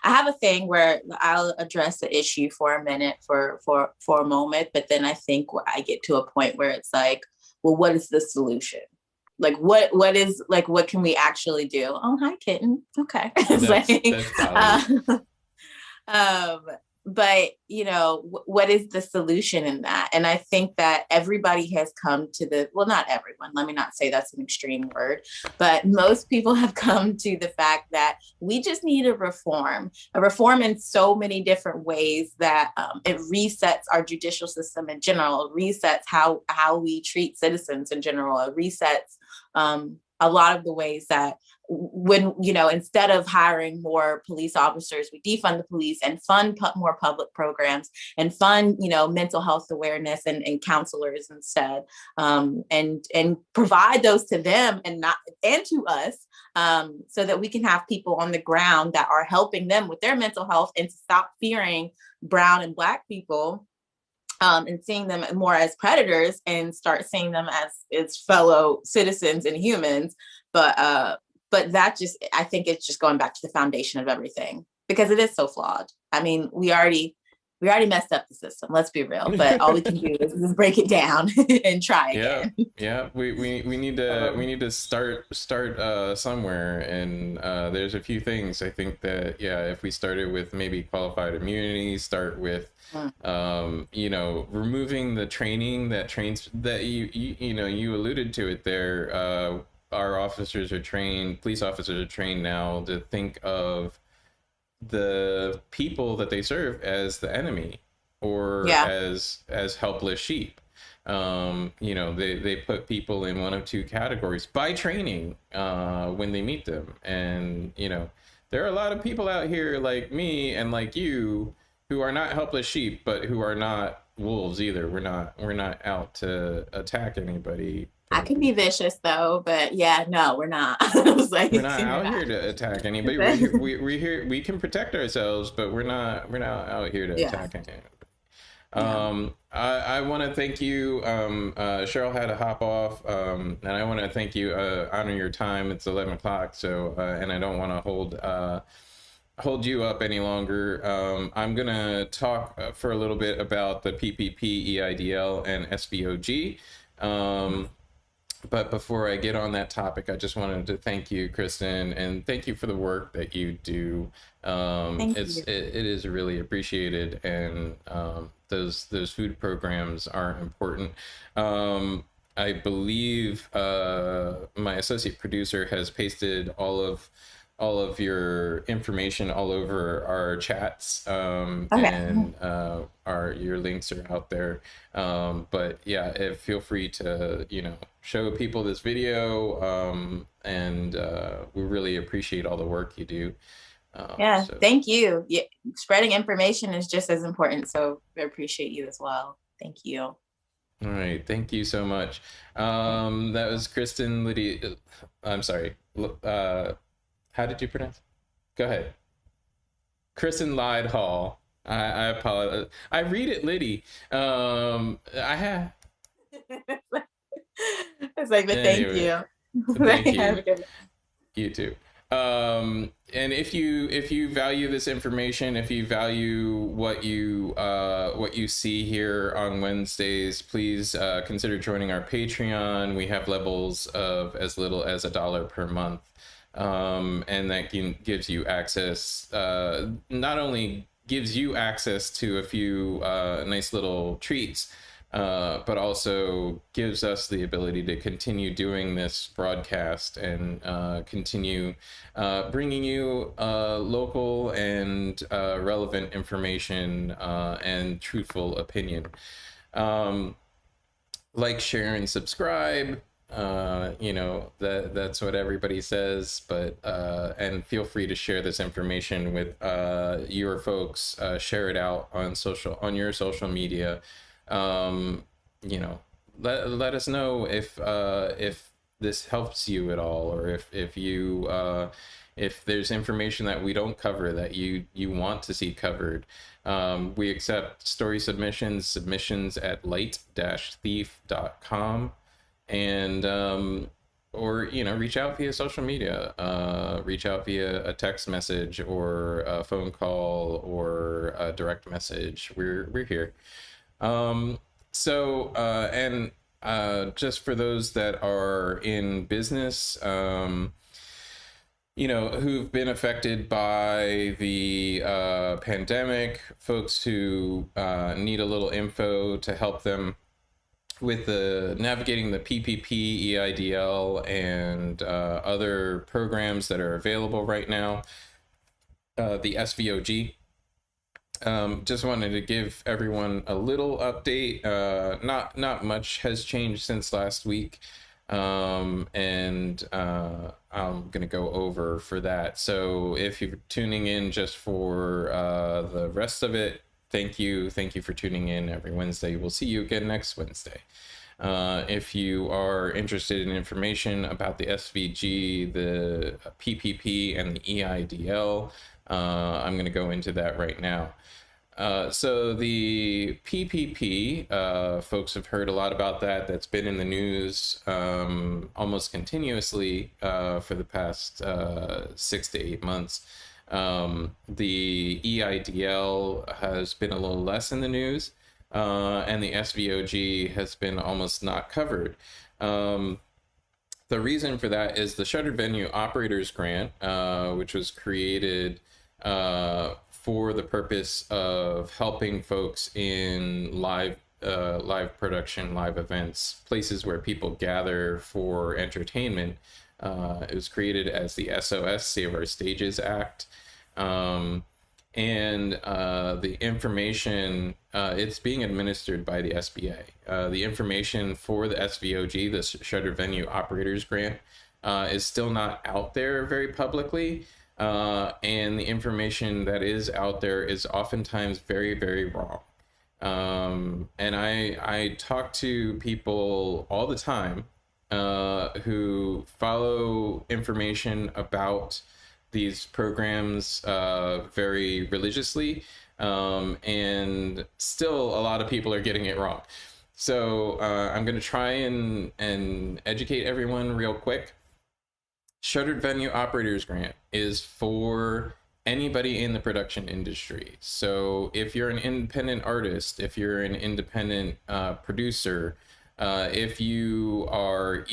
have a thing where I'll address the issue for a minute, for a moment, but then I think I get to a point where it's like, well, what is the solution? Like what can we actually do? Oh, hi, kitten. Okay. you know, what is the solution in that? And I think that everybody has come to well, not everyone, let me not say that's an extreme word, but most people have come to the fact that we just need a reform in so many different ways that it resets our judicial system in general, it resets how we treat citizens in general, it resets a lot of the ways that when, you know, instead of hiring more police officers, we defund the police and fund more public programs and fund, you know, mental health awareness and counselors instead, and provide those to them and to us, so that we can have people on the ground that are helping them with their mental health and to stop fearing brown and Black people. And seeing them more as predators and start seeing them as fellow citizens and humans. But that just, I think it's just going back to the foundation of everything, because it is so flawed. I mean, we already messed up the system, let's be real, but all we can do is break it down and try again. Yeah, we need to start somewhere, and there's a few things. I think that, yeah, if we started with maybe qualified immunity, start with you know, removing the training that you alluded to it there. Our officers are trained, police officers are trained now to think of the people that they serve as the enemy, or as helpless sheep. You know, they put people in one of two categories by training when they meet them. And, you know, there are a lot of people out here like me and like you who are not helpless sheep, but who are not wolves either. We're not out to attack anybody. I can be vicious though, but yeah, no, we're not. We're not out here to attack anybody. We're here. We can protect ourselves, but we're not out here to attack anybody. I want to thank you. Cheryl had to hop off, and I want to thank you. Honor your time. It's 11 o'clock, so and I don't want to hold you up any longer. I'm gonna talk for a little bit about the PPP, EIDL, and SVOG. But before I get on that topic, I just wanted to thank you, Kristin, and thank you for the work that you do. It is really appreciated, and those food programs are important. I believe my associate producer has pasted all of your information all over our chats, and your links are out there. But yeah, feel free to, you know, show people this video, and we really appreciate all the work you do. So. Thank you. Yeah, spreading information is just as important, so I appreciate you as well. Thank you. All right, thank you so much. That was Kristin Liddy. I'm sorry. How did you pronounce it? Go ahead. Kristin Lide-Hall. I apologize. I read it Liddy. I have. It's like, but anyway, thank you. You too. And if you value this information, if you value what you see here on Wednesdays, please consider joining our Patreon. We have levels of as little as $1 per month. And that gives you access, not only gives you access to a few nice little treats, but also gives us the ability to continue doing this broadcast and continue bringing you local and relevant information and truthful opinion. Like, share, and subscribe. You know, that's what everybody says, but and feel free to share this information with your folks. Share it out on your social media. You know, let us know if this helps you at all, or if there's information that we don't cover that you want to see covered. We accept story submissions at light-thief.com. And or, you know, reach out via social media, reach out via a text message or a phone call or a direct message. We're here. Just for those that are in business, who've been affected by the pandemic, folks who need a little info to help them with navigating the PPP, EIDL, and other programs that are available right now, the SVOG. Just wanted to give everyone a little update. Not much has changed since last week. And I'm going to go over for that. So if you're tuning in just for the rest of it, thank you. Thank you for tuning in every Wednesday. We'll see you again next Wednesday. If you are interested in information about the SVG, the PPP, and the EIDL, I'm going to go into that right now. So the PPP, folks have heard a lot about that. That's been in the news almost continuously for the past 6 to 8 months. The EIDL has been a little less in the news, and the SVOG has been almost not covered. The reason for that is the Shuttered Venue Operators Grant, which was created for the purpose of helping folks in live production, live events, places where people gather for entertainment. It was created as the SOS, Save Our Stages Act. And the information, it's being administered by the SBA. The information for the SVOG, the Shuttered Venue Operators Grant, is still not out there very publicly. And the information that is out there is oftentimes very, very wrong. And I talk to people all the time who follow information about these programs very religiously, and still a lot of people are getting it wrong. So I'm going to try and educate everyone real quick. Shuttered Venue Operators Grant is for anybody in the production industry. So if you're an independent artist, if you're an independent producer, if you're a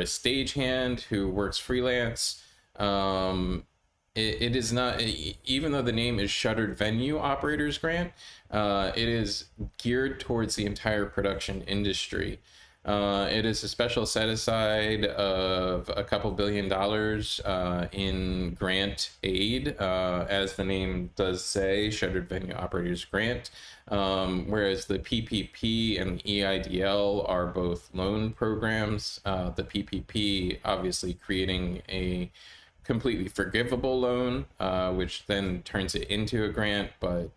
stagehand who works freelance, it is not, even though the name is Shuttered Venue Operators Grant, it is geared towards the entire production industry. It is a special set aside of a couple $2 billion in grant aid, as the name does say, Shuttered Venue Operators Grant, whereas the PPP and the EIDL are both loan programs. The PPP obviously creating a completely forgivable loan, which then turns it into a grant, but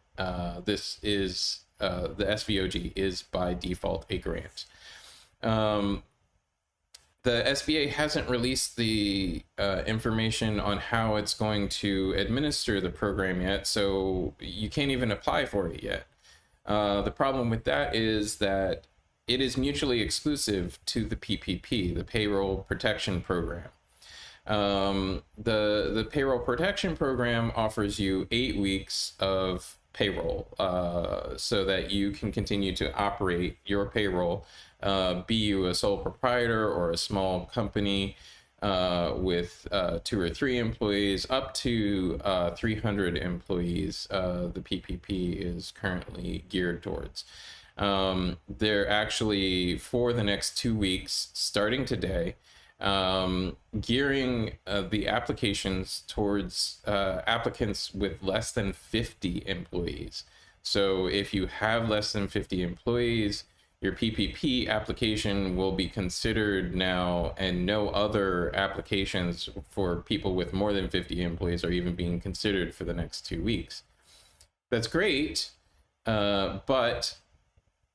this is, the SVOG is by default a grant. The SBA hasn't released the information on how it's going to administer the program yet, so you can't even apply for it yet. The problem with that is that it is mutually exclusive to the PPP, the Payroll Protection Program. The Payroll Protection Program offers you 8 weeks of payroll so that you can continue to operate your payroll, be you a sole proprietor or a small company with 2 or 3 employees, up to 300 employees. The PPP is currently geared towards. They're actually, for the next 2 weeks, starting today, gearing the applications towards applicants with less than 50 employees. So if you have less than 50 employees, your PPP application will be considered now, and no other applications for people with more than 50 employees are even being considered for the next 2 weeks. That's great, but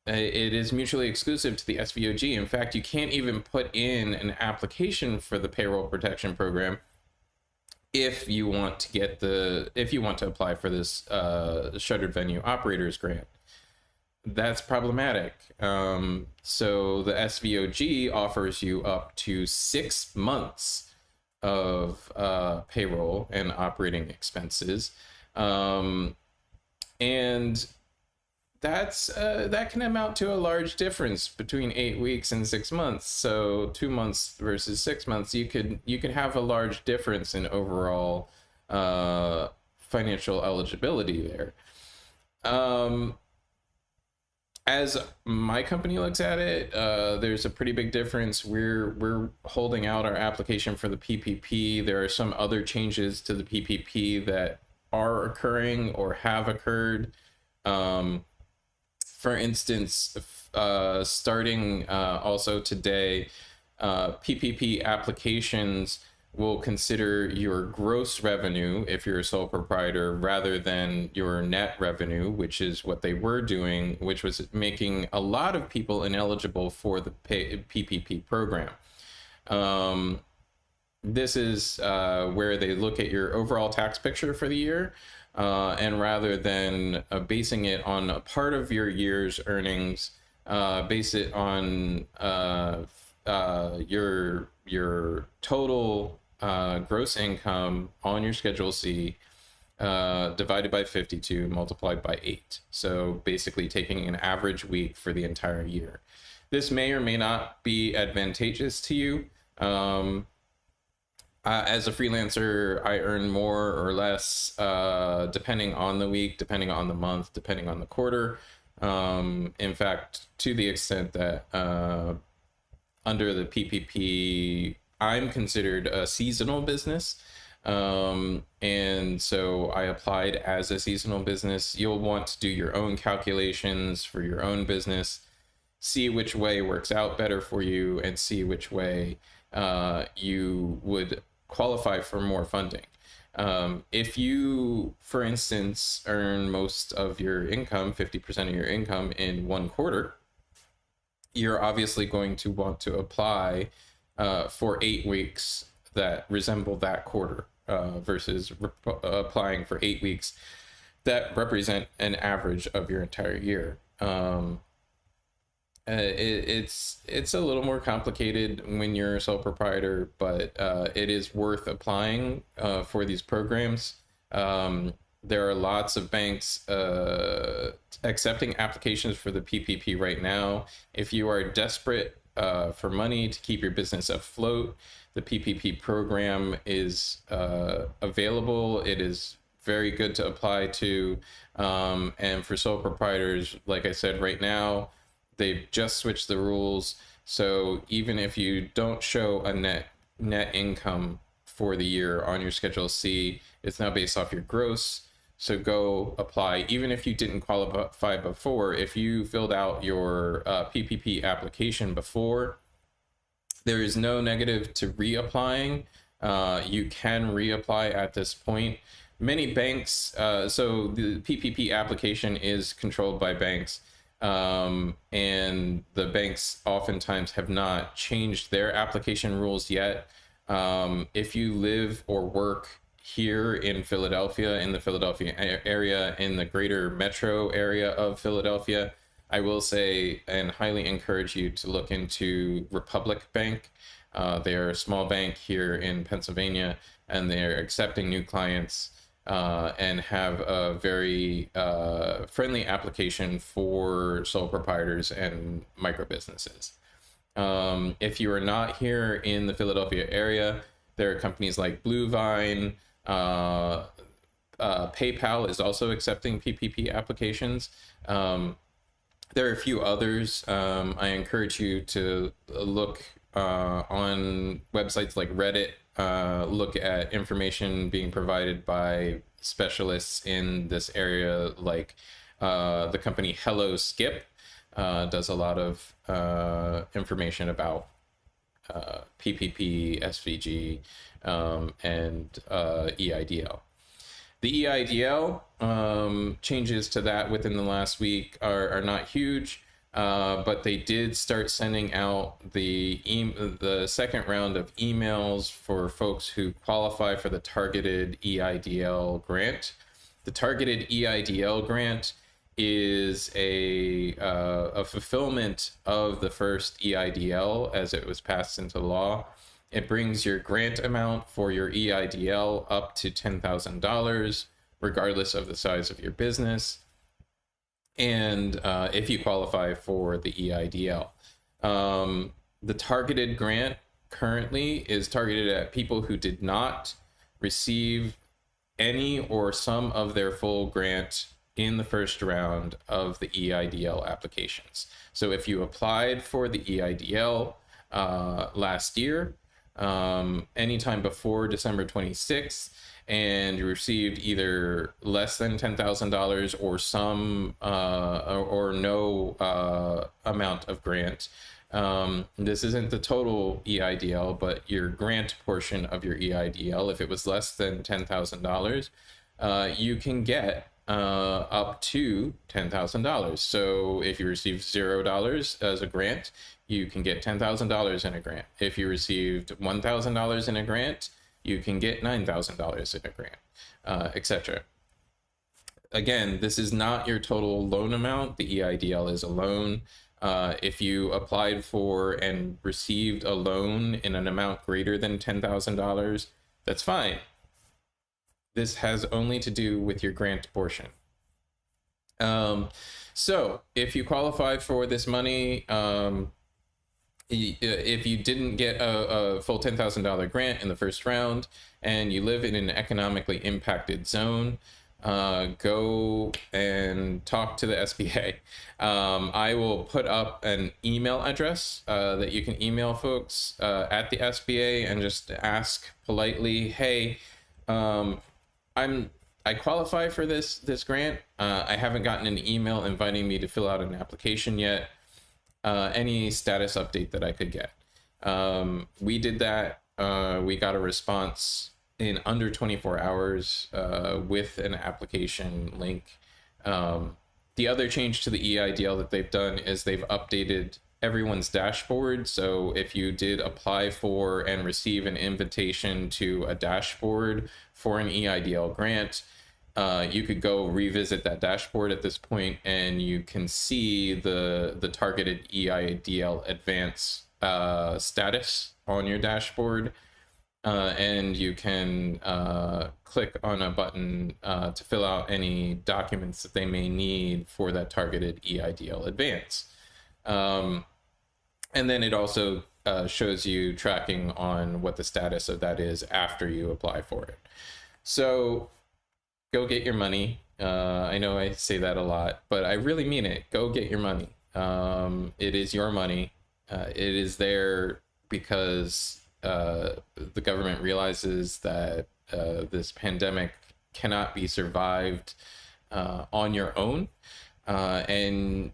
it is mutually exclusive to the SVOG. In fact, you can't even put in an application for the Payroll Protection Program if you want to apply for this Shuttered Venue Operators Grant. That's problematic. So the SVOG offers you up to 6 months of payroll and operating expenses, and that can amount to a large difference between 8 weeks and 6 months. So 2 months versus 6 months, you could have a large difference in overall financial eligibility there. As my company looks at it, there's a pretty big difference. We're holding out our application for the PPP. There are some other changes to the PPP that are occurring or have occurred. For instance, starting also today, PPP applications will consider your gross revenue if you're a sole proprietor rather than your net revenue, which is what they were doing, which was making a lot of people ineligible for the PPP program. This is where they look at your overall tax picture for the year, and rather than basing it on a part of your year's earnings, base it on your total gross income on your Schedule C, divided by 52, multiplied by 8. So basically taking an average week for the entire year. This may or may not be advantageous to you. As a freelancer, I earn more or less, depending on the week, depending on the month, depending on the quarter. In fact, to the extent that under the PPP, I'm considered a seasonal business. And so I applied as a seasonal business. You'll want to do your own calculations for your own business, see which way works out better for you, and see which way you would qualify for more funding. If you, for instance, earn most of your income, 50% of your income in one quarter, you're obviously going to want to apply for 8 weeks that resemble that quarter, versus applying for 8 weeks that represent an average of your entire year. It's a little more complicated when you're a sole proprietor, but it is worth applying for these programs. There are lots of banks accepting applications for the PPP right now. If you are desperate for money to keep your business afloat, the PPP program is available. It is very good to apply to. And for sole proprietors, like I said, right now, they've just switched the rules. So even if you don't show a net income for the year on your Schedule C, it's now based off your gross. So go apply. Even if you didn't qualify before, if you filled out your PPP application before, there is no negative to reapplying. You can reapply at this point. Many banks, so the PPP application is controlled by banks, and the banks oftentimes have not changed their application rules yet. If you live or work here in Philadelphia, in the Philadelphia area, in the greater metro area of Philadelphia, I will say and highly encourage you to look into Republic Bank. They're a small bank here in Pennsylvania, and they're accepting new clients and have a very friendly application for sole proprietors and micro businesses. If you are not here in the Philadelphia area, there are companies like Bluevine. PayPal is also accepting PPP applications. There are a few others. I encourage you to look on websites like Reddit, look at information being provided by specialists in this area, like the company Hello Skip does a lot of information about PPP, SVG, and EIDL. The EIDL changes to that within the last week are not huge, but they did start sending out the second round of emails for folks who qualify for the targeted EIDL grant. The targeted EIDL grant is a fulfillment of the first EIDL as it was passed into law. It brings your grant amount for your EIDL up to $10,000, regardless of the size of your business. and if you qualify for the EIDL. The targeted grant currently is targeted at people who did not receive any or some of their full grant in the first round of the EIDL applications. So if you applied for the EIDL last year, anytime before December 26th, and you received either less than $10,000 or some or no amount of grant, this isn't the total EIDL, but your grant portion of your EIDL. If it was less than $10,000, you can get up to $10,000. So if you receive $0 as a grant, you can get $10,000 in a grant. If you received $1,000 in a grant, you can get $9,000 in a grant, etc. Again, this is not your total loan amount. The EIDL is a loan. If you applied for and received a loan in an amount greater than $10,000, that's fine. This has only to do with your grant portion. So if you qualify for this money, if you didn't get a full $10,000 grant in the first round and you live in an economically impacted zone, go and talk to the SBA. I will put up an email address that you can email folks at the SBA and just ask politely, hey, I qualify for this grant. I haven't gotten an email inviting me to fill out an application yet. Any status update that I could get. We did that. We got a response in under 24 hours with an application link. The other change to the EIDL that they've done is they've updated everyone's dashboard. So if you did apply for and receive an invitation to a dashboard for an EIDL grant, you could go revisit that dashboard at this point, and you can see the targeted EIDL advance status on your dashboard, and you can click on a button to fill out any documents that they may need for that targeted EIDL advance. And then it also shows you tracking on what the status of that is after you apply for it. So go get your money. I know I say that a lot, but I really mean it. Go get your money. It is your money. It is there because the government realizes that this pandemic cannot be survived on your own. And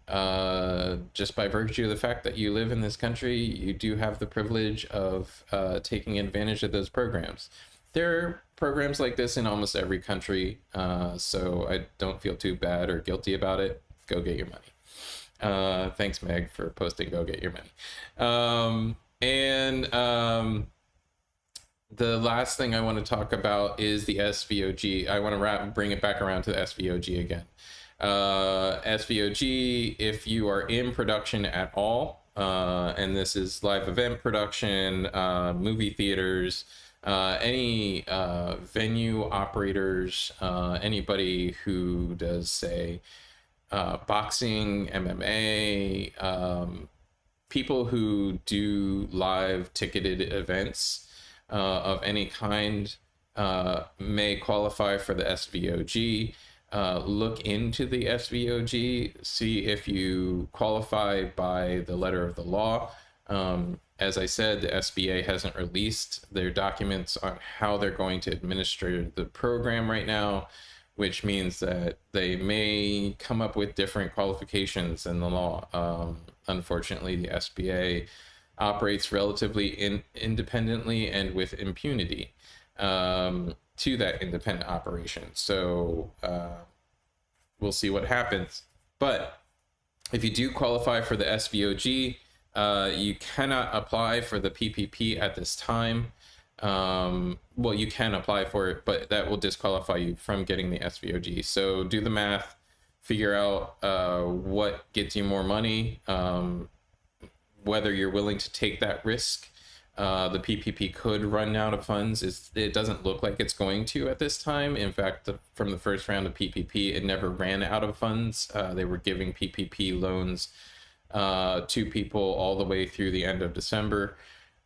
just by virtue of the fact that you live in this country, you do have the privilege of taking advantage of those programs. There are programs like this in almost every country, so I don't feel too bad or guilty about it. Go get your money. Thanks, Meg, for posting Go Get Your Money. The last thing I want to talk about is the SVOG. I want to bring it back around to the SVOG again. SVOG, if you are in production at all, and this is live event production, movie theaters, any venue operators, anybody who does, say, boxing, MMA, people who do live ticketed events of any kind may qualify for the SVOG. Look into the SVOG, see if you qualify by the letter of the law. As I said, the SBA hasn't released their documents on how they're going to administer the program right now, which means that they may come up with different qualifications in the law. Unfortunately, the SBA operates relatively independently and with impunity to that independent operation. So we'll see what happens. But if you do qualify for the SVOG, you cannot apply for the PPP at this time. Well, you can apply for it, but that will disqualify you from getting the SVOG. So do the math, figure out what gets you more money, whether you're willing to take that risk the PPP could run out of funds. It doesn't look like it's going to at this time. In fact, from the first round of PPP, it never ran out of funds. They were giving PPP loans to people all the way through the end of December,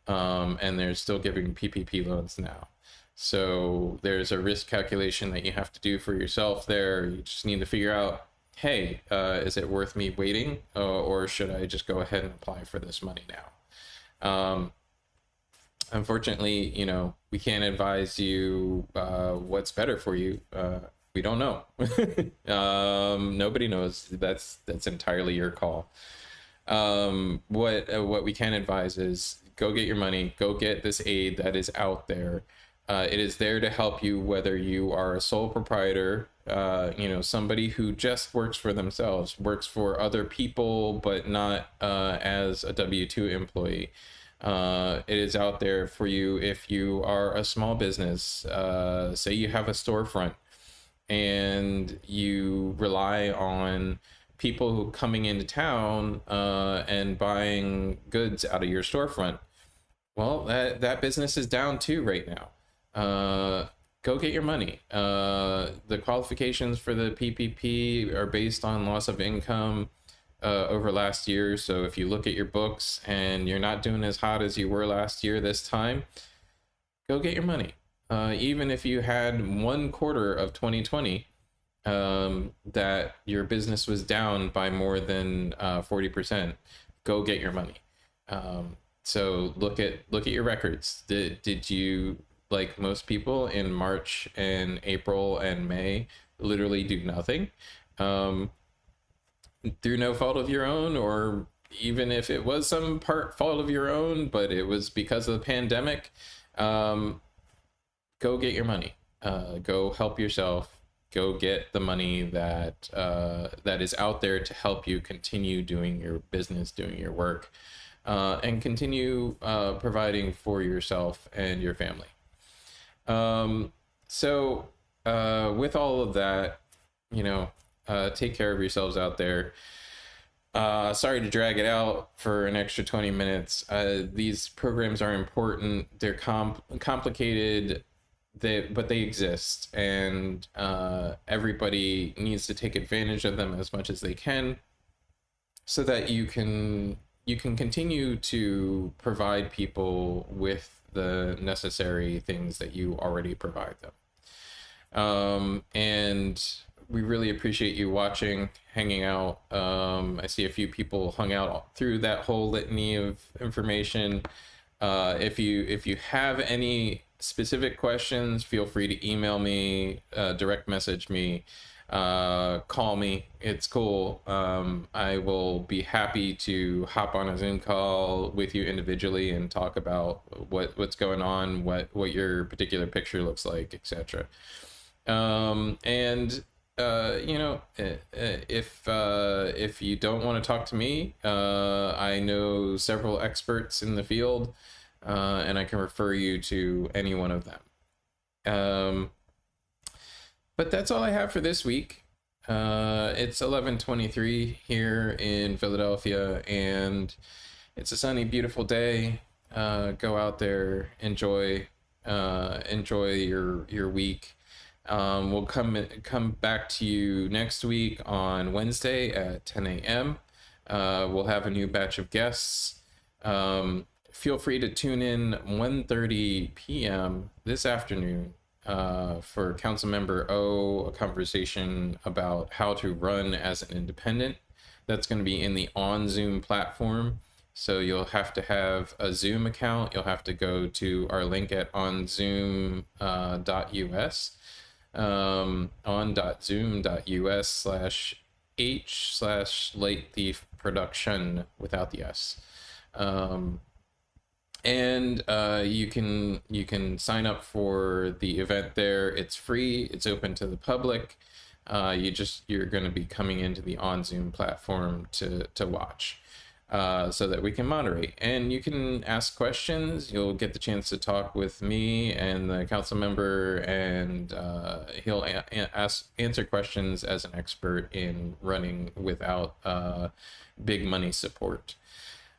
and they're still giving PPP loans now. So there's a risk calculation that you have to do for yourself there. You just need to figure out, hey, is it worth me waiting, or should I just go ahead and apply for this money now? Unfortunately, we can't advise you what's better for you. We don't know. Nobody knows. That's entirely your call. What we can advise is go get your money, go get this aid that is out there. It is there to help you, whether you are a sole proprietor, somebody who just works for themselves, works for other people, but not as a W-2 employee. It is out there for you if you are a small business. Say you have a storefront and you rely on people who coming into town and buying goods out of your storefront. Well, that business is down too right now. Go get your money. The qualifications for the PPP are based on loss of income over last year. So if you look at your books and you're not doing as hot as you were last year this time, go get your money. Even if you had 1 quarter of 2020 that your business was down by more than 40%, go get your money. So look at your records. Did you, like most people in March and April and May, literally do nothing through no fault of your own, or even if it was some part fault of your own, but it was because of the pandemic? Go get your money. Go help yourself. Go get the money that is out there to help you continue doing your business, doing your work, and continue providing for yourself and your family. So with all of that, take care of yourselves out there. Sorry to drag it out for an extra 20 minutes. These programs are important. They're complicated, but they exist, and everybody needs to take advantage of them as much as they can, so that you can continue to provide people with the necessary things that you already provide them. And we really appreciate you watching, hanging out. I see a few people hung out through that whole litany of information. If you have any specific questions, feel free to email me, direct message me, call me. It's cool. I will be happy to hop on a Zoom call with you individually and talk about what's going on, what your particular picture looks like, etc. If you don't want to talk to me, I know several experts in the field, and I can refer you to any one of them. But that's all I have for this week. It's 11:23 here in Philadelphia, and it's a sunny, beautiful day. Go out there, enjoy your week. We'll come back to you next week on Wednesday at 10 a.m. We'll have a new batch of guests. Feel free to tune in 1:30 p.m. this afternoon for Councilmember O, a conversation about how to run as an independent. That's going to be in the OnZoom platform. So you'll have to have a Zoom account. You'll have to go to our link at onzoom.us, on.zoom.us/h/Late Thief Production without the S. And you can sign up for the event there. It's free. It's open to the public. You're going to be coming into the OnZoom platform to watch, so that we can moderate, and you can ask questions. You'll get the chance to talk with me and the council member, and he'll answer questions as an expert in running without big money support.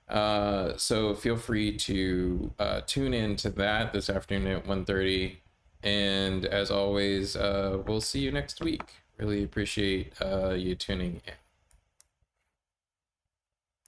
So feel free to tune in to that this afternoon at 1:30. And as always, we'll see you next week. Really appreciate you tuning in.